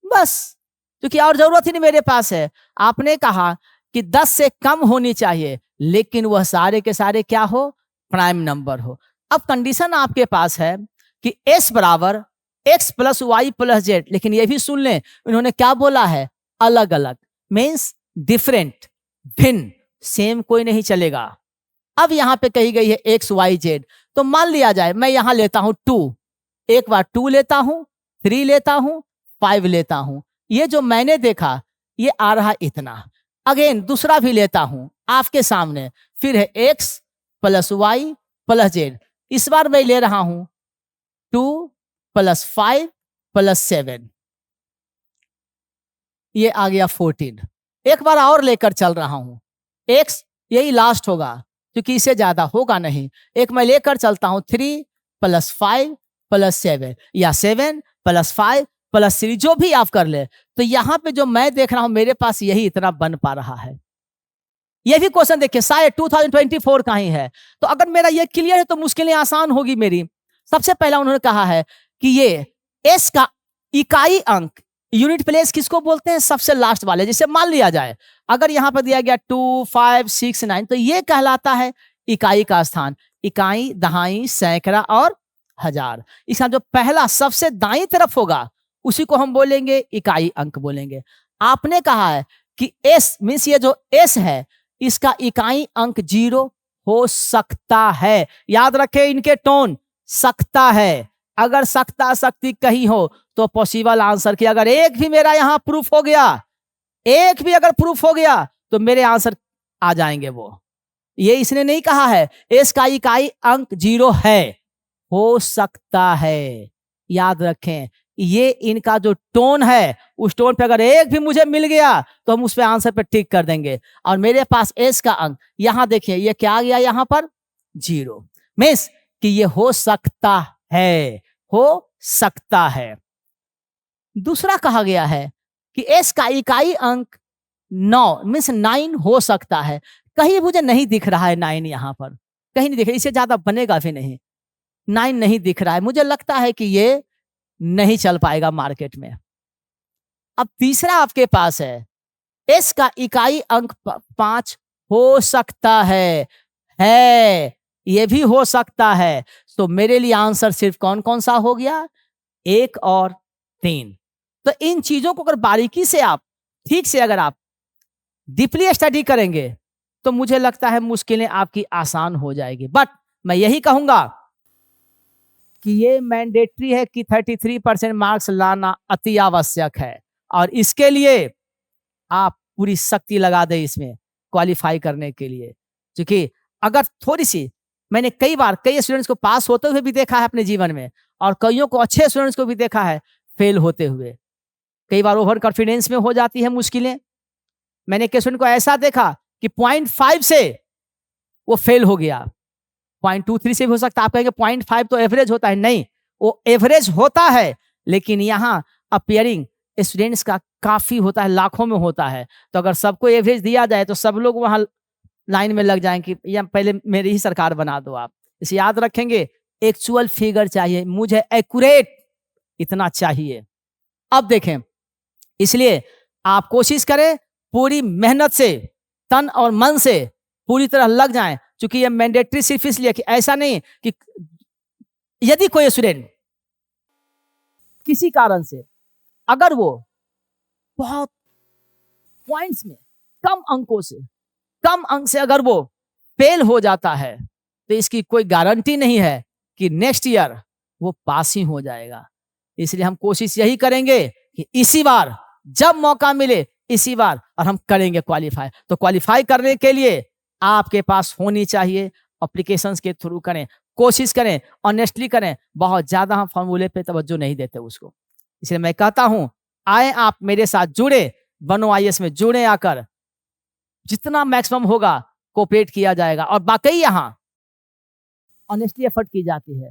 बस, क्योंकि और जरूरत ही नहीं मेरे पास है। आपने कहा कि 10 से कम होनी चाहिए, लेकिन वह सारे के सारे क्या हो? प्राइम नंबर हो। अब कंडीशन आपके पास है कि s बराबर x plus Y plus Z, लेकिन यह भी सुन लें इन्होंने क्या बोला है? अलग अलग, मीन्स डिफरेंट, भिन्न, सेम कोई नहीं चलेगा। अब यहां पे कही गई है x y z, तो मान लिया जाए मैं यहां लेता हूं 2, एक बार 2 लेता हूं, 3 लेता हूं, 5 लेता हूं, ये जो मैंने देखा ये आ रहा इतना। अगेन दूसरा भी लेता हूं आपके सामने, फिर है x plus Y plus Z, इस बार मैं ले रहा हूं 2 प्लस 5 प्लस 7, ये आ गया 14। एक बार और लेकर चल रहा हूं, x यही लास्ट होगा क्योंकि इससे ज्यादा होगा नहीं। एक मैं लेकर चलता हूं 3 प्लस 5 प्लस 7, या 7 प्लस 5 प्लस 3, जो भी आप कर ले। तो यहां पे जो मैं देख रहा हूं मेरे पास यही इतना बन पा रहा है। ये भी क्वेश्चन देखिए शायद 2024 का ही है, तो अगर मेरा ये क्लियर है तो मुश्किलें आसान होगी मेरी। सबसे पहला उन्होंने कहा है कि ये s का इकाई अंक, यूनिट प्लेस किसको बोलते हैं? सबसे लास्ट वाले। जैसे मान लिया जाए अगर यहां पर दिया गया 2, 5, 6, 9, तो ये कहलाता है इकाई का स्थान। इकाई, दहाई, सैकड़ा और हजार, इसका जो पहला सबसे दाईं तरफ होगा उसी को हम बोलेंगे इकाई अंक बोलेंगे। आपने कहा है कि s मीन्स ये जो s है इसका इकाई अंक 0 हो सकता है। याद रखें इनके टोन, सकता है। अगर सकता शक्ति कहीं हो तो पॉसिबल आंसर की अगर एक भी मेरा यहां प्रूफ हो गया, एक भी अगर प्रूफ हो गया तो मेरे आंसर आ जाएंगे वो। ये इसने नहीं कहा है एस का इकाई अंक 0 है, हो सकता है। याद रखें ये इनका जो टोन है उस टोन पे अगर एक भी मुझे मिल गया तो हम उस पे आंसर पे टिक कर देंगे। और मेरे पास एस का अंक यहां देखिए ये क्या आ गया यहां पर 0, मीन्स कि ये हो सकता है, हो सकता है। दूसरा कहा गया है कि एस का इकाई अंक 9 मीन्स 9 हो सकता है। कहीं मुझे नहीं दिख रहा है 9, यहां पर कहीं नहीं दिख रहा, इससे ज्यादा बनेगा भी नहीं। 9 नहीं दिख रहा है, मुझे लगता है कि ये नहीं चल पाएगा मार्केट में। अब तीसरा आपके पास है एस का इकाई अंक 5 हो सकता है ये भी हो सकता है। तो मेरे लिए आंसर सिर्फ कौन कौन सा हो गया? 1 और 3। तो इन चीजों को अगर बारीकी से आप ठीक से अगर आप डीपली स्टडी करेंगे तो मुझे लगता है मुश्किलें आपकी आसान हो जाएगी। बट मैं यही कहूंगा कि ये मैंडेटरी है कि 33% मार्क्स लाना अति आवश्यक है, और इसके लिए आप पूरी शक्ति लगा दें इसमें क्वालिफाई करने के लिए। क्योंकि अगर थोड़ी सी मैंने कई बार कई स्टूडेंट्स को पास होते हुए भी देखा है अपने जीवन में, और कईयों को अच्छे स्टूडेंट्स को भी देखा है फेल होते हुए। कई बार ओवर कॉन्फिडेंस में हो जाती है मुश्किलें। मैंने एक स्टूडेंट को ऐसा देखा कि 0.5 से वो फेल हो गया। 0.23 से भी हो सकता है। आप कहेंगे 0.5 तो एवरेज होता है, नहीं, वो एवरेज होता है, लेकिन यहाँ अपियरिंग स्टूडेंट्स का काफी होता है, लाखों में होता है। तो अगर सबको एवरेज दिया जाए तो सब लोग वहां लाइन में लग जाएंगे कि या पहले मेरी ही सरकार बना दो आप। इसे याद रखेंगे, एक्चुअल फिगर चाहिए, मुझे एक्यूरेट इतना चाहिए। अब देखें, इसलिए आप कोशिश करें पूरी मेहनत से, तन और मन से पूरी तरह लग जाएं, क्योंकि ये मैंडेटरी सिर्फ इसलिए कि ऐसा नहीं कि यदि कोई स्टूडेंट किसी कारण से अगर वो बहुत पॉइंट्स में कम अंक से अगर वो फेल हो जाता है, तो इसकी कोई गारंटी नहीं है कि नेक्स्ट ईयर वो पास ही हो जाएगा। इसलिए हम कोशिश यही करेंगे कि इसी बार जब मौका मिले इसी बार, और हम करेंगे क्वालिफाई। तो क्वालिफाई करने के लिए आपके पास होनी चाहिए, एप्लीकेशंस के थ्रू करें, कोशिश करें, ऑनेस्टली करें। बहुत ज्यादा हम फॉर्मूले पे तवज्जो नहीं देते उसको। इसलिए मैं कहता हूं, आए आप मेरे साथ जुड़े, बनो आईएएस में जुड़े, आकर जितना मैक्सिमम होगा कोऑपरेट किया जाएगा, और बाकी यहां ऑनेस्टली एफर्ट की जाती है,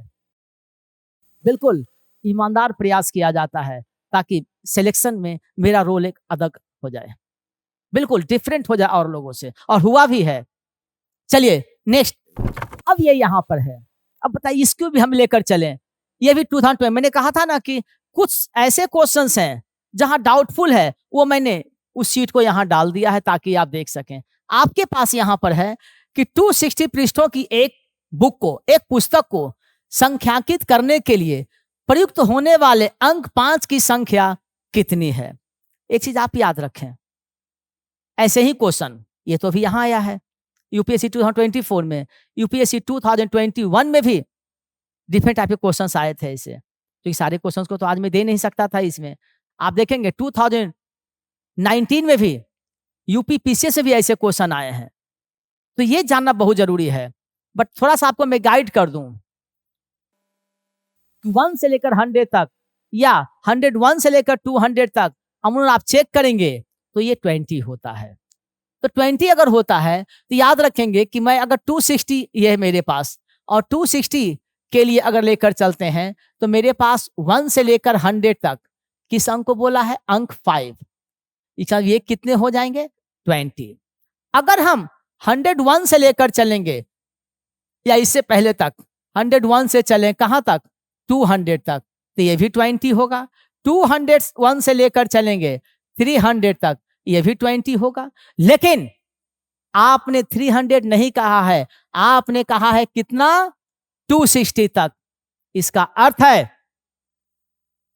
बिल्कुल ईमानदार प्रयास किया जाता है, ताकि सिलेक्शन में मेरा रोल एक अलग हो जाए, बिल्कुल डिफरेंट हो जाए और लोगों से, और हुआ भी है। चलिए नेक्स्ट, अब ये यहां पर है। अब बताइए इसको भी हम लेकर चलें। ये भी 2012, मैंने कहा था ना कि कुछ ऐसे क्वेश्चंस हैं जहां डाउटफुल है, वो मैंने उस सीट को यहां डाल दिया है ताकि आप देख सकें। आपके पास यहां पर है कि 260 पृष्ठों की एक बुक को, एक पुस्तक को संख्याकित करने के लिए प्रयुक्त होने वाले अंक 5 की संख्या कितनी है। एक चीज आप याद रखें, ऐसे ही क्वेश्चन ये तो भी यहां आया है यूपीएससी 2024 में, यूपीएससी 2021 में भी डिफरेंट टाइप के क्वेश्चंस आए थे इसे, क्योंकि सारे क्वेश्चंस को तो आज मैं दे नहीं सकता था। इसमें आप देखेंगे 2019 में भी यूपी पीसीए से भी ऐसे क्वेश्चन आए हैं। तो ये जानना बहुत जरूरी है। बट थोड़ा सा आपको मैं गाइड कर दूं, 1 से लेकर 100 तक या 101 से लेकर 200 तक अमूमन आप चेक करेंगे तो ये 20 होता है। तो 20 अगर होता है तो याद रखेंगे कि मैं अगर 260 ये है मेरे पास, और 260 के लिए अगर लेकर चलते हैं तो मेरे पास 1 से लेकर 100 तक किस अंक को बोला है, अंक 5। ये कितने हो जाएंगे, 20। अगर हम 101 से लेकर चलेंगे या इससे पहले तक 101 से चलें कहां तक, 200 तक, तो ये भी 20 होगा। 201 से लेकर चलेंगे 300 तक, ये भी 20 होगा। लेकिन आपने 300 नहीं कहा है, आपने कहा है कितना, 260 तक। इसका अर्थ है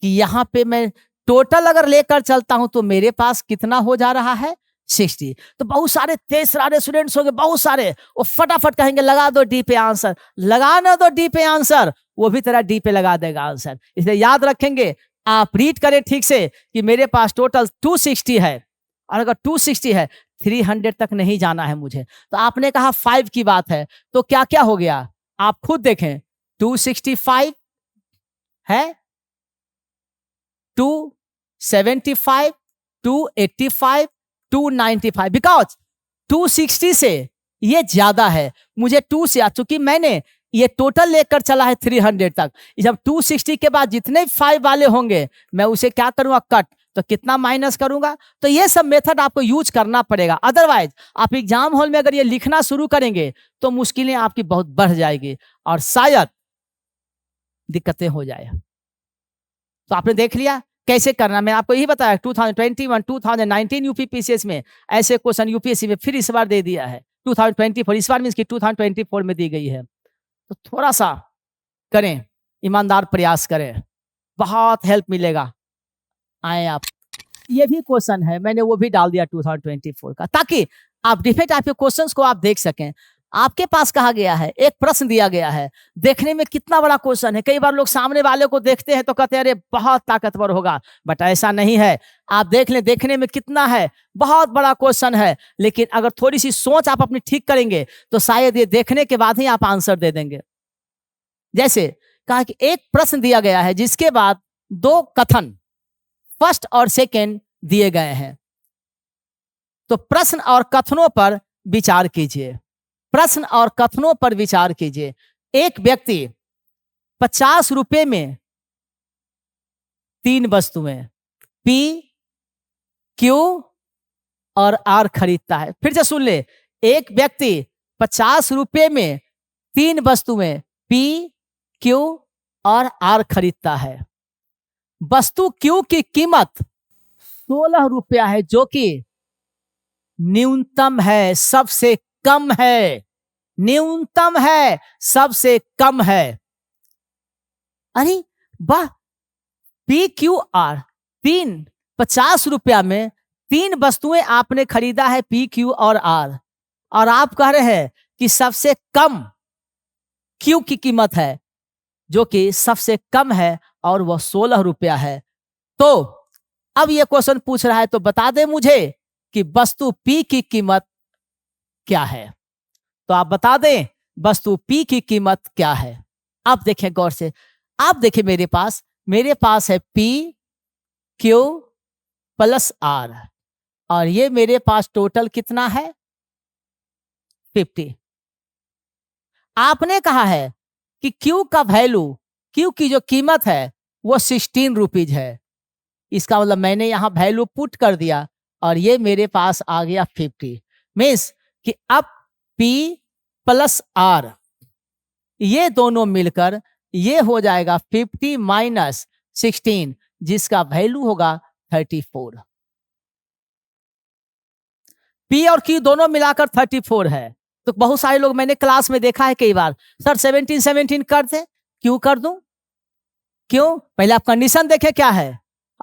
कि यहां पे मैं टोटल अगर लेकर चलता हूं तो मेरे पास कितना हो जा रहा है, 60। तो बहुत सारे तेज सारे स्टूडेंट्स होंगे, बहुत सारे, वो फटाफट कहेंगे लगा दो डी पे आंसर, लगाना दो डी पे आंसर, वो भी तेरा डी पे लगा देगा आंसर। इसलिए याद रखेंगे, आप रीड करें ठीक से कि मेरे पास टोटल 260 है, और अगर 260 है 300 तक नहीं जाना है मुझे। तो आपने कहा 5 की बात है, तो क्या क्या हो गया आप खुद देखें, 265 है, 275, 285, 295, बिकॉज 260 से ये ज्यादा है, मुझे 2 से, चूंकि मैंने ये टोटल लेकर चला है 300 तक। जब 260 के बाद जितने 5 वाले होंगे मैं उसे क्या करूंगा, कट, तो कितना माइनस करूंगा। तो ये सब मेथड आपको यूज करना पड़ेगा, अदरवाइज आप एग्जाम हॉल में अगर ये लिखना शुरू करेंगे तो मुश्किलें आपकी बहुत बढ़ जाएगी और शायद दिक्कतें हो जाए। तो आपने देख लिया कैसे करना, मैं आपको यही बताया 2021 2019 यूपी पीसीएस में ऐसे क्वेश्चन यूपीएससी में फिर इस बार दे दिया है 2024, इस बार मींस कि 2024 में दी गई है। तो थोड़ा सा करें, ईमानदार प्रयास करें, बहुत हेल्प मिलेगा। आए आप, ये भी क्वेश्चन है, मैंने वो भी डाल दिया 2024 का, ताकि आप डिफरेंट टाइप के क्वेश्चंस को आप देख सकें। आपके पास कहा गया है, एक प्रश्न दिया गया है। देखने में कितना बड़ा क्वेश्चन है। कई बार लोग सामने वाले को देखते हैं तो कहते हैं अरे बहुत ताकतवर होगा, बट ऐसा नहीं है। आप देख लें, देखने में कितना है, बहुत बड़ा क्वेश्चन है, लेकिन अगर थोड़ी सी सोच आप अपनी ठीक करेंगे तो शायद ये देखने के बाद ही आप आंसर दे देंगे। जैसे कहा कि एक प्रश्न दिया गया है जिसके बाद दो कथन फर्स्ट और सेकेंड दिए गए हैं, तो प्रश्न और कथनों पर विचार कीजिए। प्रश्न और कथनों पर विचार कीजिए। एक व्यक्ति 50 रुपए में 3 वस्तुएं पी, क्यू और आर खरीदता है। फिर से सुन ले, एक व्यक्ति 50 रुपए में 3 वस्तुएं पी, क्यू और आर खरीदता है। वस्तु क्यू की कीमत 16 रुपया है, जो कि न्यूनतम है, सबसे कम है, न्यूनतम है, सबसे कम है। अरे वाह, पी क्यू आर 50 रुपया में 3 वस्तुएं आपने खरीदा है, पी क्यू और आर, और आप कह रहे हैं कि सबसे कम क्यू की कीमत है, जो कि सबसे कम है और वह 16 रुपया है। तो अब यह क्वेश्चन पूछ रहा है, तो बता दे मुझे कि वस्तु पी की कीमत क्या है। तो आप बता दें वस्तु पी की कीमत क्या है। आप देखें गौर से, आप देखें मेरे पास है पी क्यू प्लस आर, और ये मेरे पास टोटल कितना है 50। आपने कहा है कि क्यू का वैल्यू, क्यू की जो कीमत है वो 16 रुपीज है। इसका मतलब मैंने यहां वैल्यू पुट कर दिया और ये मेरे पास आ गया 50। मीन्स कि अब P प्लस आर ये दोनों मिलकर ये हो जाएगा 50 माइनस 16, जिसका वैल्यू होगा 34। P और Q दोनों मिलाकर 34 है। तो बहुत सारे लोग मैंने क्लास में देखा है कई बार, सर 17 कर दे, क्यों कर दूं? क्यों? पहले आप कंडीशन देखें क्या है।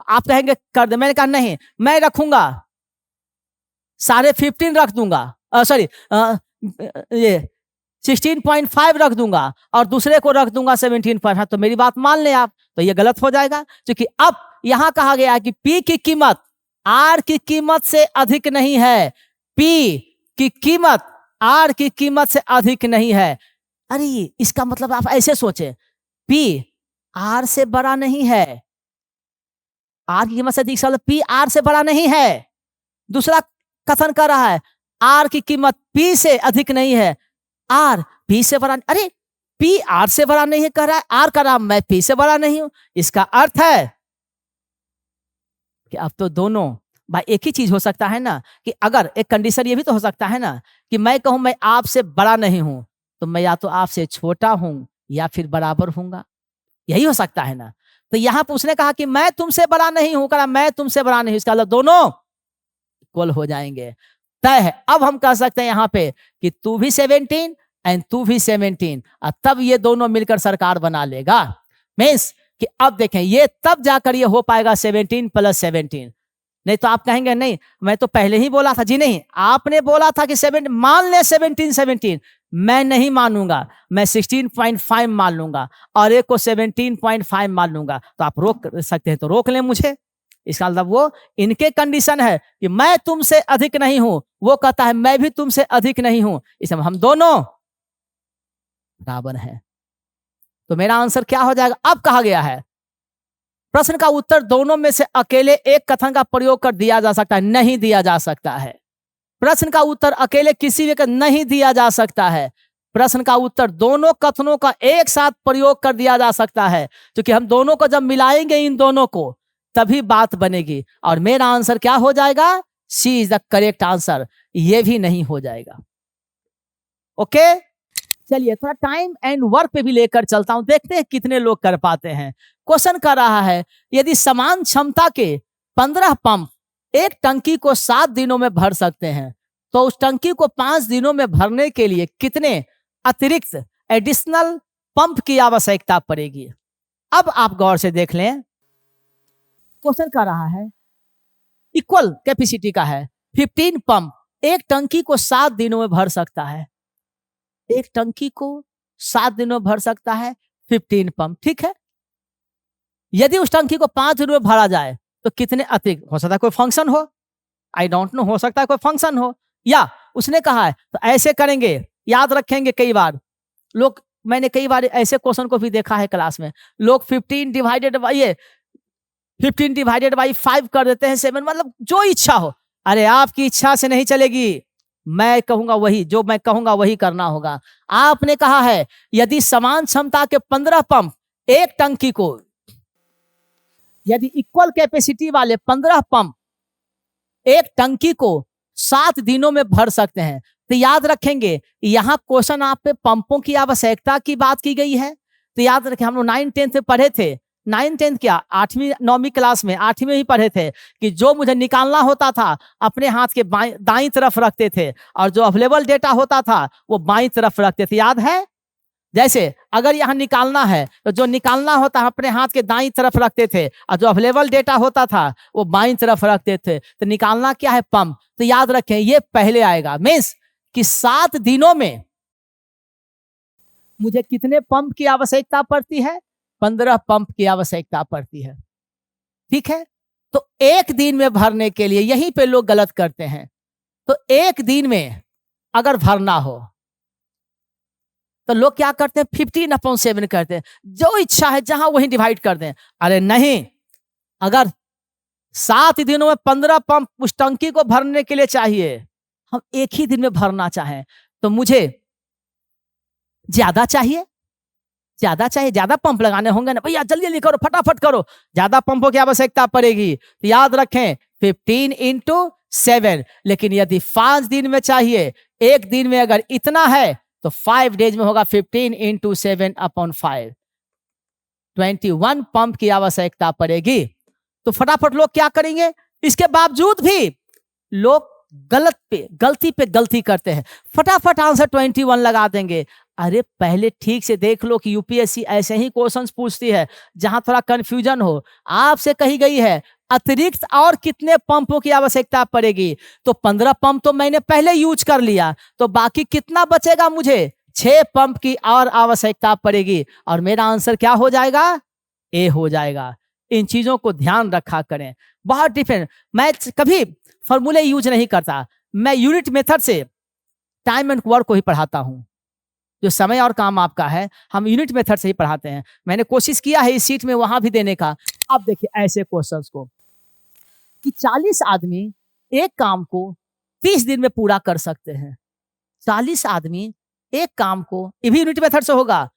आप कहेंगे कर दे, मैंने कहा नहीं, मैं रखूंगा, सारे 15 रख दूंगा, सॉरी ये 16.5 रख दूंगा और दूसरे को रख दूंगा 17.5। हाँ, तो मेरी बात मान लें आप, तो ये गलत हो जाएगा, क्योंकि अब यहां कहा गया है कि P की कीमत R की कीमत से अधिक नहीं है। P की कीमत R की कीमत से अधिक नहीं है। अरे इसका मतलब आप ऐसे सोचें, P R से बड़ा नहीं है, R की कीमत से अधिक, P R से बड़ा नहीं है। दूसरा कथन कर रहा है R की कीमत P से अधिक नहीं है, R P से बड़ा। अरे P R से बड़ा नहीं है कह रहा है, R का नाम मैं P से बड़ा नहीं हूं। इसका अर्थ है कि अब तो दोनों भाई एक ही चीज हो सकता है ना, कि अगर एक कंडीशन ये भी तो हो सकता है ना कि मैं कहूं मैं आपसे बड़ा नहीं हूं, तो मैं या तो आपसे छोटा हूं या फिर बराबर हूंगा, यही हो सकता है ना। तो यहां पर उसने कहा कि मैं तुमसे बड़ा नहीं हूं, कहा मैं तुमसे बड़ा नहीं हूं, इसका मतलब दोनों इक्वल हो जाएंगे, तय है। अब हम कह सकते हैं यहां पे कि तू भी 17 एंड तू भी 17, और तब ये दोनों मिलकर सरकार बना लेगा। मीन्स कि अब देखें ये तब जाकर ये हो पाएगा 17 प्लस 17। नहीं तो आप कहेंगे नहीं मैं तो पहले ही बोला था। जी नहीं, आपने बोला था कि 7 मान ले 17, मैं नहीं मानूंगा, मैं 16.5 मान लूंगा और एक को 17.5 मान लूंगा। तो आप रोक सकते हैं तो रोक लें मुझे। इसका मतलब वो इनके कंडीशन है कि मैं तुमसे अधिक नहीं हूं, वो कहता है मैं भी तुमसे अधिक नहीं हूं, इसमें हम दोनों बराबर हैं। तो मेरा आंसर क्या हो जाएगा? अब कहा गया है प्रश्न का उत्तर दोनों में से अकेले एक कथन का प्रयोग कर दिया जा सकता है, नहीं दिया जा सकता है। प्रश्न का उत्तर अकेले किसी भी नहीं दिया जा सकता है। प्रश्न का उत्तर दोनों कथनों का एक साथ प्रयोग कर दिया जा सकता है, क्योंकि हम दोनों को जब मिलाएंगे इन दोनों को तभी बात बनेगी। और मेरा आंसर क्या हो जाएगा? सी इज द करेक्ट आंसर। ये भी नहीं हो जाएगा। ओके, चलिए थोड़ा टाइम एंड वर्क पे भी लेकर चलता हूं, देखते हैं कितने लोग कर पाते हैं। क्वेश्चन कर रहा है यदि समान क्षमता के 15 पंप एक टंकी को 7 दिनों में भर सकते हैं, तो उस टंकी को 5 दिनों में भरने के लिए कितने अतिरिक्त एडिशनल पंप की आवश्यकता पड़ेगी? अब आप गौर से देख लें, क्वेश्चन कर रहा है इक्वल कैपेसिटी का है, 15 पंप एक टंकी को 7 दिनों में भर सकता है। एक टंकी को 7 दिनों में भर सकता है 15 पंप, ठीक है। यदि उस टंकी को 5 दिनों में भरा जाए तो कितने अतिरिक्त हो सकता है, कोई फंक्शन हो, आई डोंट नो, हो सकता है कोई फंक्शन हो, या उसने कहा है तो ऐसे करेंगे, याद रखेंगे। कई बार लोग, मैंने कई बार ऐसे क्वेश्चन को भी देखा है क्लास में, लोग 15 डिवाइडेड बाई 5 कर देते हैं 7, मतलब जो इच्छा हो। अरे आपकी इच्छा से नहीं चलेगी, मैं कहूंगा वही, जो मैं कहूंगा वही करना होगा। आपने कहा है यदि समान क्षमता के 15 पंप एक टंकी को, यदि इक्वल कैपेसिटी वाले 15 पंप एक टंकी को 7 दिनों में भर सकते हैं, तो याद रखेंगे यहां क्वेश्चन आप पे पंपों की आवश्यकता की बात की गई है। तो याद रखें, हम लोग 9th-10th में पढ़े थे, 9th-10th क्या 8वीं 9वीं क्लास में 8वीं में ही पढ़े थे कि जो मुझे निकालना होता था अपने हाथ के दाईं तरफ रखते थे, और जो अवेलेबल डेटा होता था वो बाईं तरफ रखते थे, याद है। जैसे अगर यहाँ निकालना है तो जो निकालना होता है अपने हाथ के दाईं तरफ रखते थे, और जो अवेलेबल डेटा होता था वो बाईं तरफ रखते थे। तो निकालना क्या है, पंप। तो याद रखें ये पहले आएगा, मीन्स कि 7 दिनों में मुझे कितने पंप की आवश्यकता पड़ती है, 15 पंप की आवश्यकता पड़ती है, ठीक है। तो एक दिन में भरने के लिए यहीं पे लोग गलत करते हैं। तो एक दिन में अगर भरना हो तो लोग क्या करते हैं, 15/7 करते हैं, जो इच्छा है जहां वहीं डिवाइड कर दें। अरे नहीं, अगर 7 दिनों में 15 पंप उस टंकी को भरने के लिए चाहिए, हम एक ही दिन में भरना चाहें तो मुझे ज्यादा चाहिए, ज्यादा पंप लगाने होंगे ना भैया, जल्दी जल्दी करो, फटाफट करो, ज्यादा पंपों की आवश्यकता पड़ेगी। तो याद रखें 15/7, लेकिन यदि 5 दिन में चाहिए, एक दिन में अगर इतना है तो 5 डेज में होगा 15/7/5, 21 पंप की आवश्यकता पड़ेगी। तो फटाफट लोग क्या करेंगे, इसके बावजूद भी लोग गलती पे गलती करते हैं, फटाफट आंसर 21 लगा देंगे। अरे पहले ठीक से देख लो कि यूपीएससी ऐसे ही क्वेश्चंस पूछती है जहां थोड़ा कंफ्यूजन हो। आपसे कही गई है अतिरिक्त और कितने पंपों की आवश्यकता पड़ेगी, तो 15 पंप तो मैंने पहले यूज कर लिया, तो बाकी कितना बचेगा, मुझे 6 पंप की और आवश्यकता पड़ेगी, और मेरा आंसर क्या हो जाएगा, ए हो जाएगा। इन चीजों को ध्यान रखा करें, बहुत डिफरेंट। मैं कभी फॉर्मूले यूज नहीं करता, मैं यूनिट मेथड से टाइम एंड वर्क को ही पढ़ाता हूं। जो समय और काम आपका है हम यूनिट मेथड से ही पढ़ाते हैं। मैंने कोशिश किया है इस सीट में वहां भी देने का। अब देखिए ऐसे क्वेश्चंस को कि 40 आदमी एक काम को 30 दिन में पूरा कर सकते हैं। 40 आदमी एक काम को, ये भी यूनिट मेथड से होगा,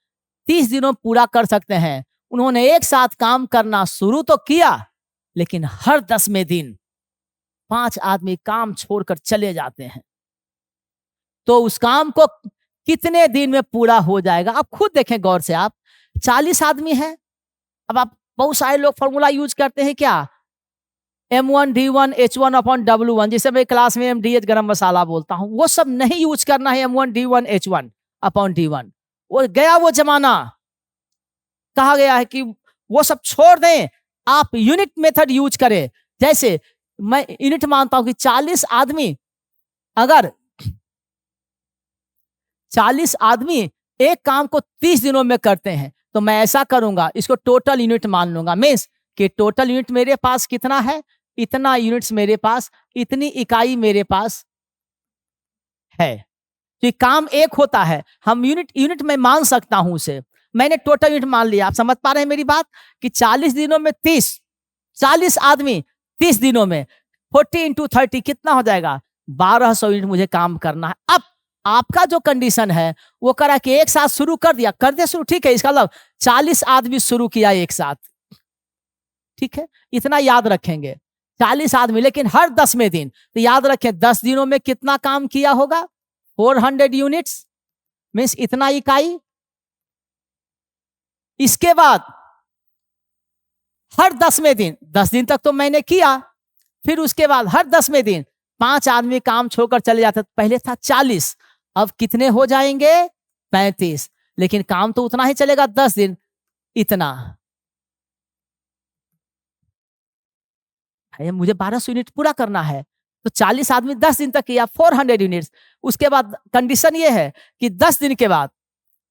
30 दिनों में पूरा कर सकते हैं। उन्होंने एक साथ काम करना शुरू तो किया, लेकिन हर 10वें दिन 5 आदमी काम छोड़कर चले जाते हैं, तो उस काम को कितने दिन में पूरा हो जाएगा। अब खुद देखें गौर से, आप 40 आदमी हैं। अब आप, बहुत सारे लोग फॉर्मूला यूज करते हैं क्या, M1D1 H1/W1, जिसे मैं क्लास में MDH गरम मसाला बोलता हूं, वो सब नहीं यूज करना है। M1D1 H1/D1 वो गया वो जमाना, कहा गया है कि वो सब छोड़ दें, आप यूनिट मेथड यूज करें। जैसे मैं यूनिट मानता हूं कि 40 आदमी, अगर 40 आदमी एक काम को 30 दिनों में करते हैं, तो मैं ऐसा करूंगा, इसको टोटल यूनिट मान लूंगा। मीन्स कि टोटल यूनिट मेरे पास कितना है, इतना यूनिट्स मेरे पास, इतनी इकाई मेरे पास है। तो काम एक होता है, हम यूनिट में मान सकता हूं उसे, मैंने टोटल यूनिट मान लिया। आप समझ पा रहे हैं मेरी बात, कि 40 दिनों में 30, 40 आदमी 30 दिनों में 40 × 30 कितना हो जाएगा, 1200 यूनिट मुझे काम करना है। अब आपका जो कंडीशन है वो करा कि एक साथ शुरू कर दिया, कर दे शुरू, ठीक है, इसका मतलब 40 आदमी शुरू किया एक साथ, ठीक है, इतना याद रखेंगे, 40 आदमी, लेकिन हर 10वें दिन। तो याद रखें 10 दिनों में कितना काम किया होगा, 400 यूनिट्स, मीन्स इतना इकाई। इसके बाद हर 10वें दिन, 10 दिन तक तो मैंने किया, फिर उसके बाद हर 10वें दिन 5 आदमी काम छोड़कर चले जाते। पहले था 40, अब कितने हो जाएंगे, 35, लेकिन काम तो उतना ही चलेगा 10 दिन, इतना है, मुझे 1200 यूनिट पूरा करना है। तो 40 आदमी 10 दिन तक किया 400 यूनिट्स। उसके बाद कंडीशन ये है कि 10 दिन के बाद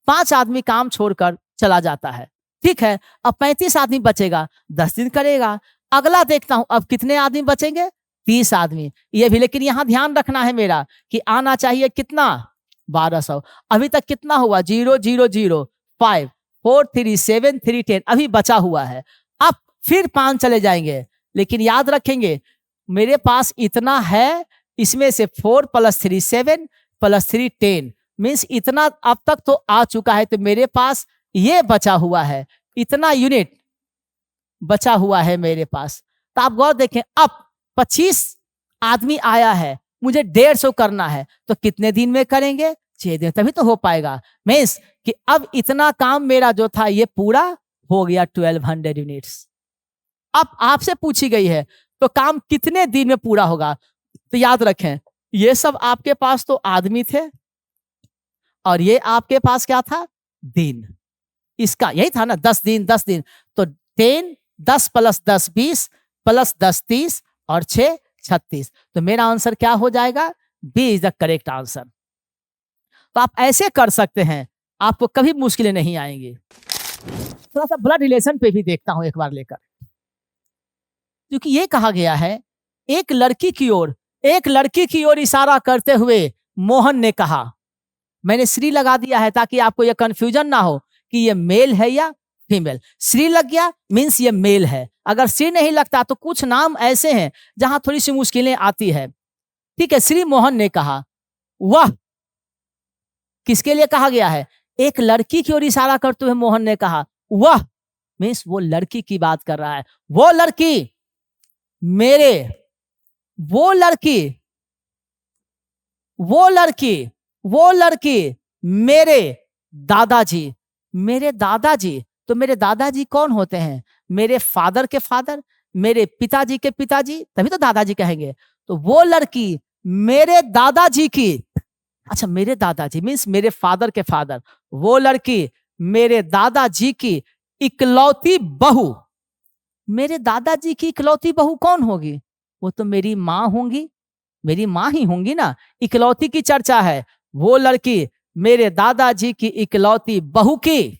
5 आदमी काम छोड़कर चला जाता है। ठीक है, अब 35 आदमी बचेगा, 10 दिन करेगा। अगला देखता हूं अब कितने आदमी बचेंगे, 30 आदमी। ये भी लेकिन यहां ध्यान रखना है मेरा कि आना चाहिए कितना, 1200। अभी तक कितना हुआ, 0 0 0 5 4 3 7 3 10 अभी बचा हुआ है। अब फिर 5 चले जाएंगे, लेकिन याद रखेंगे मेरे पास इतना है, इसमें से 4 + 3 7 + 3 10 मीन्स इतना अब तक तो आ चुका है। तो मेरे पास ये बचा हुआ है, इतना यूनिट बचा हुआ है मेरे पास। तो आप गौर देखें, अब 25 आदमी आया है, मुझे 150 करना है, तो कितने दिन में करेंगे, 6 दिन, तभी तो हो पाएगा। मीन्स कि अब इतना काम मेरा जो था ये पूरा हो गया 1200 यूनिट्स। अब आपसे पूछी गई है तो काम कितने दिन में पूरा होगा। तो याद रखें ये सब आपके पास तो आदमी थे और ये आपके पास क्या था, दिन। इसका यही था ना, 10 दिन 10 दिन। तो 10 10 + 10 20 + 10 30 और 6 36। तो मेरा आंसर क्या हो जाएगा, B is the correct answer. तो आप ऐसे कर सकते हैं, आपको कभी मुश्किलें नहीं आएंगी। थोड़ा सा ब्लड रिलेशन पे भी देखता हूं एक बार लेकर, क्योंकि ये कहा गया है एक लड़की की ओर इशारा करते हुए मोहन ने कहा। मैंने श्री लगा दिया है ताकि आपको यह कंफ्यूजन ना हो कि ये मेल है या फीमेल। श्री लग गया मीन्स ये मेल है। अगर श्री नहीं लगता तो कुछ नाम ऐसे हैं जहां थोड़ी सी मुश्किलें आती है। ठीक है, श्री मोहन ने कहा। वह किसके लिए कहा गया है, एक लड़की की ओर इशारा करते हुए मोहन ने कहा। वह मीन्स वो लड़की की बात कर रहा है। वो लड़की मेरे, वो लड़की मेरे दादाजी। मेरे दादाजी, तो मेरे दादाजी कौन होते हैं, मेरे फादर के फादर, मेरे पिताजी के पिताजी, तभी तो दादाजी कहेंगे। तो वो लड़की मेरे दादाजी की, अच्छा मेरे दादाजी मीन्स मेरे फादर के फादर, वो लड़की मेरे दादाजी की इकलौती बहू। मेरे दादाजी की इकलौती बहू कौन होगी, वो तो मेरी माँ होंगी, मेरी माँ ही होंगी ना। इकलौती की चर्चा है, वो लड़की मेरे दादाजी की इकलौती बहू की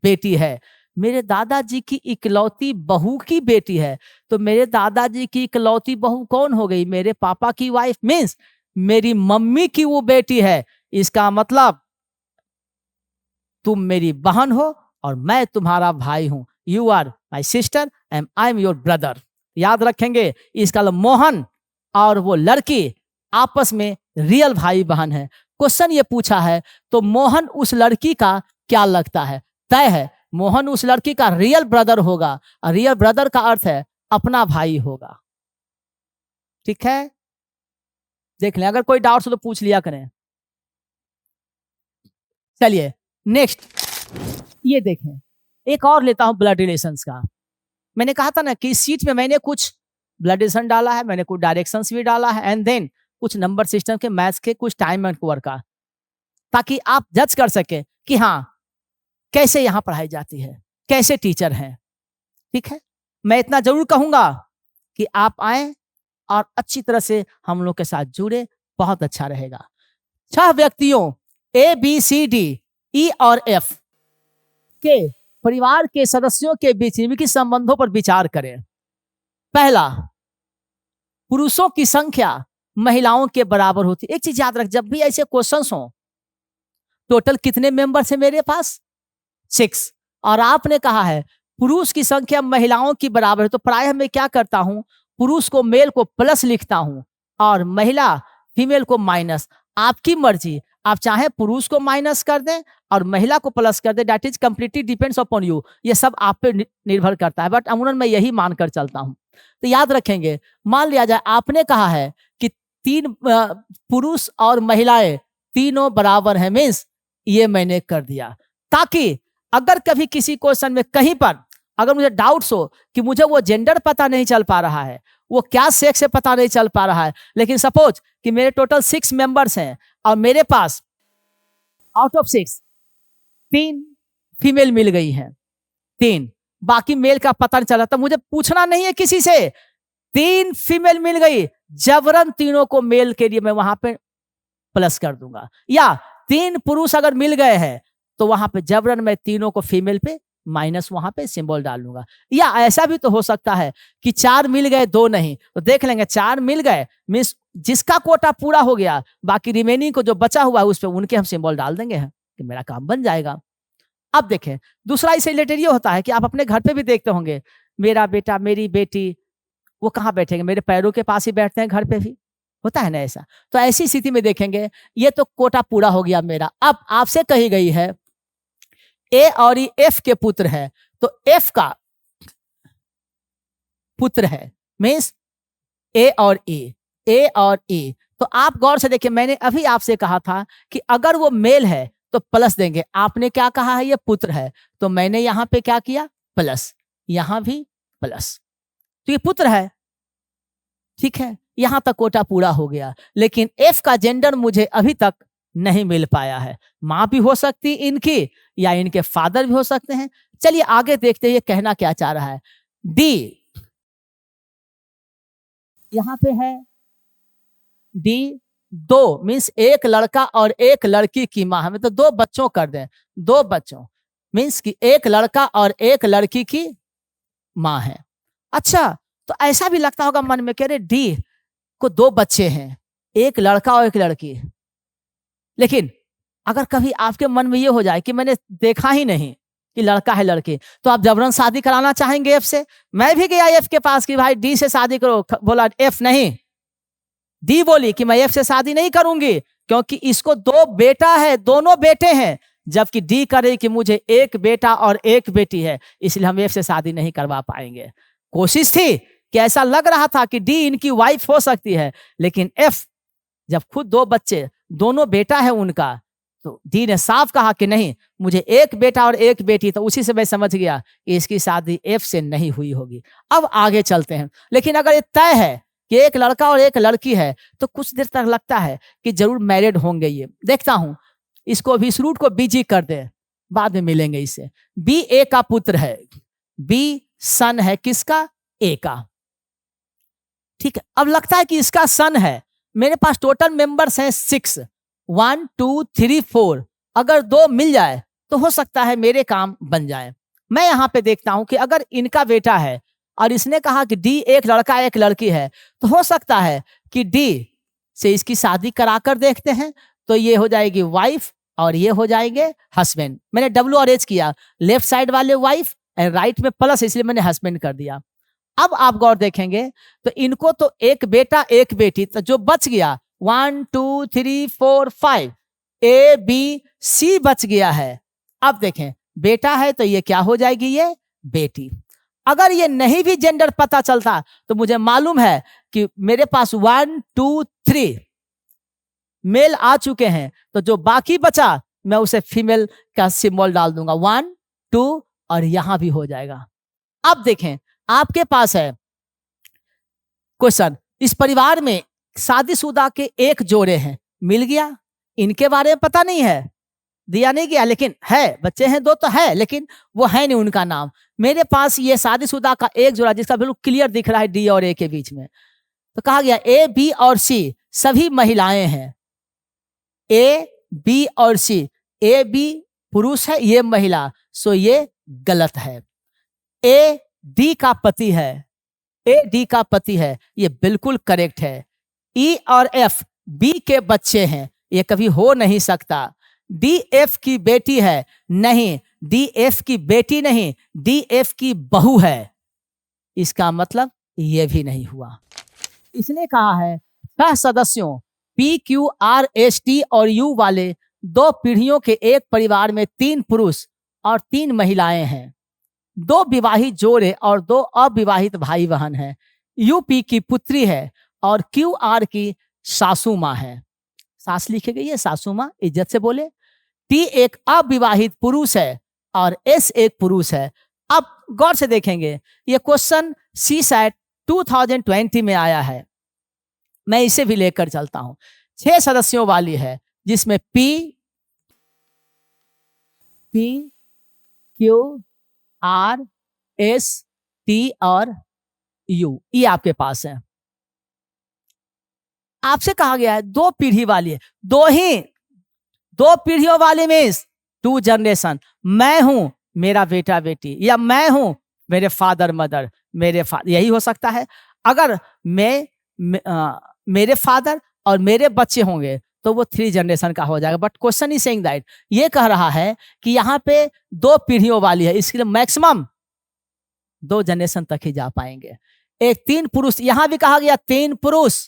बेटी है। मेरे दादाजी की इकलौती बहू की बेटी है, तो मेरे दादाजी की इकलौती बहू कौन हो गई, मेरे पापा की वाइफ मीन्स मेरी मम्मी की वो बेटी है। इसका मतलब तुम मेरी बहन हो और मैं तुम्हारा भाई हूं। You are my sister and I am your brother. याद रखेंगे, इसका मोहन और वो लड़की आपस में रियल भाई बहन है। क्वेश्चन ये पूछा है तो मोहन उस लड़की का क्या लगता है, तय है मोहन उस लड़की का रियल ब्रदर होगा, और रियल ब्रदर का अर्थ है अपना भाई होगा। ठीक है, देख लें, अगर कोई डाउट हो तो पूछ लिया करें। चलिए नेक्स्ट ये देखें, एक और लेता हूं ब्लड रिलेशंस का। मैंने कहा था ना कि इस सीट में मैंने कुछ ब्लड रिलेशन डाला है, मैंने कुछ डायरेक्शंस भी डाला है, एंड देन कुछ नंबर सिस्टम के, मैथ्स के, कुछ टाइम एंड वर्क का, ताकि आप जज कर सके कि हाँ कैसे यहां पढ़ाई जाती है, कैसे टीचर हैं। ठीक है, मैं इतना जरूर कहूंगा कि आप आए और अच्छी तरह से हम लोग के साथ जुड़े, बहुत अच्छा रहेगा। 6 व्यक्तियों ABCD E और F के परिवार के सदस्यों के बीच निम्नलिखित संबंधों पर विचार करें। पहला, पुरुषों की संख्या महिलाओं के बराबर होती। एक चीज याद रख, जब भी ऐसे क्वेश्चंस हो, टोटल कितने मेंबर्स है मेरे पास, 6, और आपने कहा है पुरुष की संख्या महिलाओं की बराबर है, तो प्रायः मैं क्या करता हूं, पुरुष को मेल को प्लस लिखता हूं और महिला फीमेल को माइनस। आपकी मर्जी, आप चाहे पुरुष को माइनस कर दें और महिला को प्लस कर दें, that is completely depends upon you. ये सब आप पे निर्भर करता है, बट अमूमन मैं यही मानकर चलता हूं। तो याद रखेंगे, मान लिया जाए आपने कहा है कि 3 पुरुष और महिलाएं तीनों बराबर हैं, मीन्स ये मैंने कर दिया, ताकि अगर कभी किसी क्वेश्चन में कहीं पर अगर मुझे डाउट्स हो कि मुझे वो जेंडर पता नहीं चल पा रहा है, वो क्या सेक्स है पता नहीं चल पा रहा है, लेकिन सपोज कि मेरे टोटल 6 मेंबर्स हैं और मेरे पास आउट ऑफ 6 3 फीमेल मिल गई हैं, 3 बाकी मेल का पता नहीं चला, तो मुझे पूछना नहीं है किसी से 3 फीमेल मिल गई, जबरन तीनों को मेल के लिए मैं वहां पे प्लस कर दूंगा, या 3 पुरुष अगर मिल गए हैं तो वहां पे जबरन मैं तीनों को फीमेल पे माइनस वहां पे सिंबल डाल दूंगा। या ऐसा भी तो हो सकता है कि 4 मिल गए 2 नहीं, तो देख लेंगे 4 मिल गए मीन्स जिसका कोटा पूरा हो गया, बाकी रिमेनिंग को जो बचा हुआ है उस पर उनके हम सिंबल डाल देंगे कि मेरा काम बन जाएगा। अब देखें दूसरा इससे रिलेटेड ये होता है कि आप अपने घर पे भी देखते होंगे, मेरा बेटा मेरी बेटी वो कहाँ बैठेंगे, मेरे पैरों के पास ही बैठते हैं, घर पे भी होता है ना ऐसा। तो ऐसी स्थिति में देखेंगे ये तो कोटा पूरा हो गया मेरा। अब आपसे कही गई है ए और ई एफ के पुत्र है, तो एफ का पुत्र है मीन्स ए और ई। तो आप गौर से देखिए, मैंने अभी आपसे कहा था कि अगर वो मेल है तो प्लस देंगे, आपने क्या कहा है ये पुत्र है, तो मैंने यहां पे क्या किया प्लस, यहां भी प्लस, तो ये पुत्र है, ठीक है, यहां तक कोटा पूरा हो गया। लेकिन एफ का जेंडर मुझे अभी तक नहीं मिल पाया है, मां भी हो सकती इनकी या इनके फादर भी हो सकते हैं। चलिए आगे देखते हैं ये कहना क्या चाह रहा है। डी यहां पे है, डी 2 मीन्स एक लड़का और एक लड़की की मां, हमें तो 2 बच्चों कर दें, 2 बच्चों मीन्स कि एक लड़का और एक लड़की की मां है। अच्छा, तो ऐसा भी लगता होगा मन में, कह रहे डी को 2 बच्चे हैं, एक लड़का और एक लड़की, लेकिन अगर कभी आपके मन में ये हो जाए कि मैंने देखा ही नहीं कि लड़का है लड़की, तो आप जबरन शादी कराना चाहेंगे एफ से। मैं भी गया एफ के पास कि भाई डी से शादी करो, बोला एफ नहीं, डी बोली कि मैं एफ से शादी नहीं करूंगी क्योंकि इसको 2 बेटा है, दोनों बेटे हैं, जबकि डी कह रही कि मुझे एक बेटा और एक बेटी है, इसलिए हम एफ से शादी नहीं करवा पाएंगे। कोशिश थी कि ऐसा लग रहा था कि डी इनकी वाइफ हो सकती है, लेकिन एफ जब खुद 2 बच्चे दोनों बेटा है उनका, तो डी ने साफ कहा कि नहीं मुझे एक बेटा और एक बेटी, तो उसी से मैं समझ गया कि इसकी शादी एफ से नहीं हुई होगी। अब आगे चलते हैं, लेकिन अगर ये तय है कि एक लड़का और एक लड़की है तो कुछ देर तक लगता है कि जरूर मैरिड होंगे। ये देखता हूं, इसको भी इस रूट को बीजी कर दे, बाद में मिलेंगे इससे। बी ए का पुत्र है, बी सन है किसका, ए का, ठीक है। अब लगता है कि इसका सन है, मेरे पास टोटल मेंबर्स हैं 6, 1 2 3 4, अगर 2 मिल जाए तो हो सकता है मेरे काम बन जाए। मैं यहां पे देखता हूं कि अगर इनका बेटा है और इसने कहा कि डी एक लड़का एक लड़की है, तो हो सकता है कि डी से इसकी शादी कराकर देखते हैं, तो ये हो जाएगी वाइफ और ये हो जाएंगे हस्बैंड। मैंने डब्ल्यू और एच किया, लेफ्ट साइड वाले वाइफ एंड राइट में प्लस, इसलिए मैंने हस्बैंड कर दिया। अब आप गौर देखेंगे तो इनको तो एक बेटा एक बेटी, तो जो बच गया 1 2 3 4 5 ए बी सी बच गया है। अब देखें बेटा है तो ये क्या हो जाएगी, ये बेटी। अगर ये नहीं भी जेंडर पता चलता तो मुझे मालूम है कि मेरे पास 1 2 3 मेल आ चुके हैं, तो जो बाकी बचा मैं उसे फीमेल का सिंबल डाल दूंगा 1 2 और यहां भी हो जाएगा। अब देखें आपके पास है क्वेश्चन, इस परिवार में शादीशुदा के एक जोड़े हैं, मिल गया, इनके बारे में पता नहीं है, दिया नहीं गया, लेकिन है बच्चे हैं 2 तो है, लेकिन वो है नहीं उनका नाम। मेरे पास ये शादीशुदा का एक जोड़ा जिसका बिल्कुल क्लियर दिख रहा है डी और ए के बीच में, तो कहा गया ए बी और सी सभी महिलाएं हैं, ए बी और सी, ए बी पुरुष है ये महिला, सो ये गलत है। ए डी का पति है, ए डी का पति है, ये बिल्कुल करेक्ट है। ई और एफ बी के बच्चे हैं, ये कभी हो नहीं सकता। डी एफ की बेटी है, नहीं, डी एफ की बेटी नहीं, डी एफ की बहू है, इसका मतलब ये भी नहीं हुआ। इसने कहा है 6 सदस्यों P Q R S T और यू वाले 2 पीढ़ियों के एक परिवार में 3 पुरुष और 3 महिलाएं हैं, 2 विवाहित जोड़े और 2 अविवाहित भाई बहन हैं। यूपी की पुत्री है और क्यू आर की सासू माँ है, सास लिखी गई है, सासू माँ इज्जत से बोले। टी एक अविवाहित पुरुष है और एस एक पुरुष है। अब गौर से देखेंगे ये क्वेश्चन सी सैट 2020 में आया है, मैं इसे भी लेकर चलता हूं। 6 सदस्यों वाली है जिसमें P Q R S T और यू, ये आपके पास है। आपसे कहा गया है दो पीढ़ी वाली है, दो पीढ़ियों वाली मीन्स 2 जनरेशन। मैं हूं मेरा बेटा बेटी, या मैं हूं मेरे फादर मदर, यही हो सकता है। अगर मेरे फादर और मेरे बच्चे होंगे तो वो 3 जनरेशन का हो जाएगा। But question is saying that, ये कह रहा है कि यहाँ पे 2 पीढ़ियों वाली है, इसके लिए मैक्सिमम 2 जनरेशन तक ही जा पाएंगे। एक 3 पुरुष, यहां भी कहा गया 3 पुरुष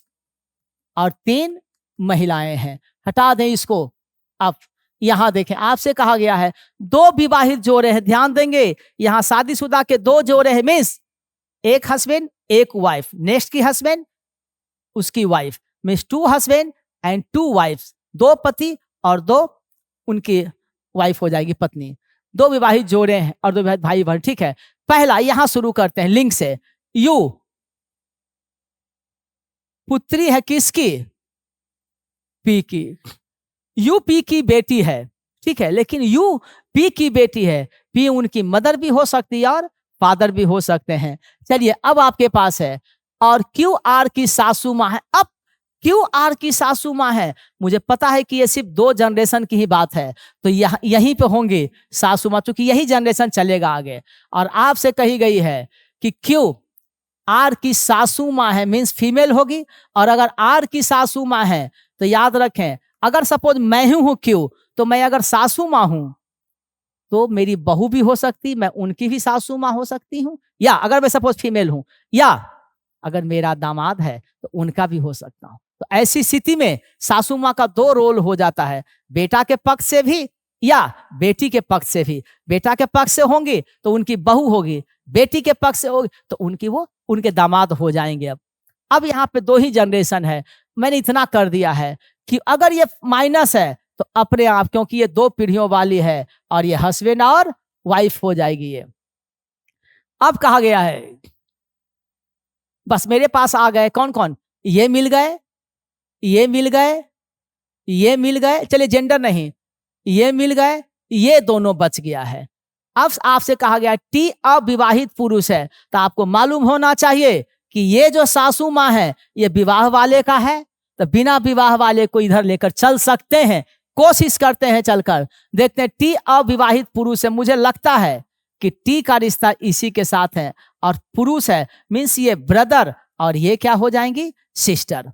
और 3 महिलाएं हैं। हटा दें इसको। अब यहां देखें, आपसे कहा गया है 2 विवाहित जोड़े हैं। ध्यान देंगे, यहां शादीशुदा के 2 जोड़े हैं, मीन्स एक हस्बैंड एक वाइफ, नेक्स्ट की हस्बैंड उसकी wife, means 2 husband and 2 wives, 2 पति और 2 उनकी वाइफ हो जाएगी पत्नी। 2 विवाहित जोड़े हैं और 2 विवाहित भाई बहन। ठीक है, पहला यहां शुरू करते हैं लिंग से। यू पुत्री है किसकी? पी की। यू पी की बेटी है, ठीक है, लेकिन यू पी की बेटी है। पी उनकी मदर भी हो सकती है और फादर भी हो सकते हैं। चलिए, अब आपके पास है और क्यू आर की सासू माँ है। अब क्यू आर की सासू माँ है, मुझे पता है कि ये सिर्फ 2 जनरेशन की ही बात है, तो यहीं पे होंगे सासू माँ, क्योंकि यही जनरेशन चलेगा आगे। और आपसे कही गई है कि क्यू आर की सासू माँ है, मीन्स फीमेल होगी। और अगर आर की सासू माँ है तो याद रखें, अगर सपोज मैं हूं क्यू, तो मैं अगर सासू माँ हूं तो मेरी बहू भी हो सकती, मैं उनकी भी सासू माँ हो सकती हूं, या अगर मैं सपोज फीमेल हूं, या अगर मेरा दामाद है तो उनका भी हो सकता हूं। तो ऐसी स्थिति में सासू माँ का 2 रोल हो जाता है, बेटा के पक्ष से भी या बेटी के पक्ष से भी। बेटा के पक्ष से होंगी तो उनकी बहू होगी, बेटी के पक्ष से होगी तो उनके दामाद हो जाएंगे। अब यहाँ पे 2 ही जनरेशन है। मैंने इतना कर दिया है कि अगर ये माइनस है तो अपने आप, क्योंकि ये 2 पीढ़ियों वाली है और ये हस्बैंड और वाइफ हो जाएगी। ये अब कहा गया है, बस मेरे पास आ गए कौन कौन, ये मिल गए, ये मिल गए, ये मिल गए, चलिए जेंडर नहीं, ये मिल गए, ये दोनों बच गया है। अब आपसे कहा गया टी अविवाहित पुरुष है, तो आपको मालूम होना चाहिए कि ये जो सासू माँ है ये विवाह वाले का है, तो बिना विवाह वाले को इधर लेकर चल सकते हैं, कोशिश करते हैं, चलकर देखते हैं। टी अविवाहित पुरुष है, मुझे लगता है कि टी का रिश्ता इसी के साथ है, और पुरुष है मीन्स ये ब्रदर, और ये क्या हो जाएंगी, सिस्टर।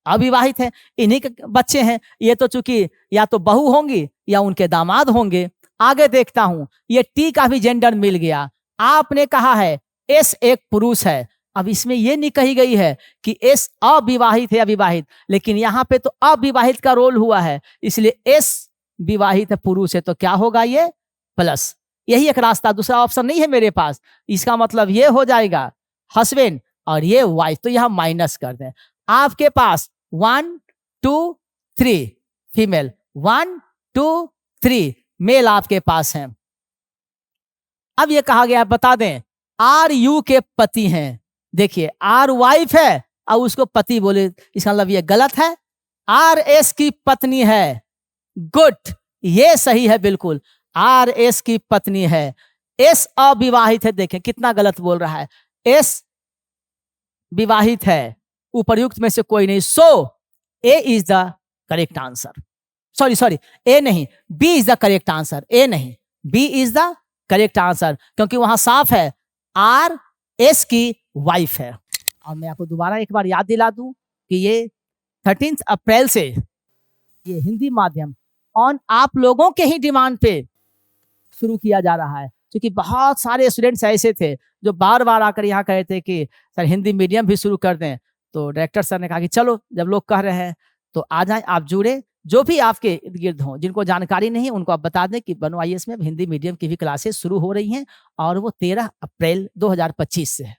अविवाहित है, इन्हीं के बच्चे हैं, ये तो चूंकि या तो बहू होंगी या उनके दामाद होंगे। आगे देखता हूं, ये टी का भी जेंडर मिल गया। आपने कहा है एस एक पुरुष है, अब इसमें यह नहीं कही गई है कि एस अविवाहित है अविवाहित, लेकिन यहाँ पे तो अविवाहित का रोल हुआ है, इसलिए एस विवाहित है पुरुष है, तो क्या होगा, ये प्लस। यही एक रास्ता, दूसरा ऑप्शन नहीं है मेरे पास। इसका मतलब ये हो जाएगा हस्बैंड और ये वाइफ, तो यहां माइनस कर दें। आपके पास 1 2 3 फीमेल, 1 2 3 मेल आपके पास हैं। अब ये कहा गया, बता दें आर यू के पति हैं। देखिए आर वाइफ है और उसको पति बोले, इसका मतलब ये गलत है। आर एस की पत्नी है, गुड, ये सही है बिल्कुल, आर एस की पत्नी है। एस अविवाहित है, देखें कितना गलत बोल रहा है, एस विवाहित है, उपर्युक्त में से कोई नहीं, so A is the correct answer. Sorry A नहीं, B is the correct answer, A नहीं, B is the correct answer, क्योंकि वहां साफ है आर एस की वाइफ है। और मैं आपको दोबारा एक बार याद दिला दूं कि ये 13 अप्रैल से ये हिंदी माध्यम ऑन आप लोगों के ही डिमांड पे शुरू किया जा रहा है, क्योंकि बहुत सारे स्टूडेंट्स ऐसे थे जो बार बार आकर यहाँ कहे थे कि सर हिंदी मीडियम भी शुरू कर दें। तो डायरेक्टर सर ने कहा कि चलो जब लोग कह रहे हैं तो आ जाएं, आप जुड़े। जो भी आपके इर्द गिर्द हों, जिनको जानकारी नहीं है उनको आप बता दें कि बनो आईएएस में हिंदी मीडियम की भी क्लासेस शुरू हो रही हैं, और वो 13 अप्रैल 2025 से है।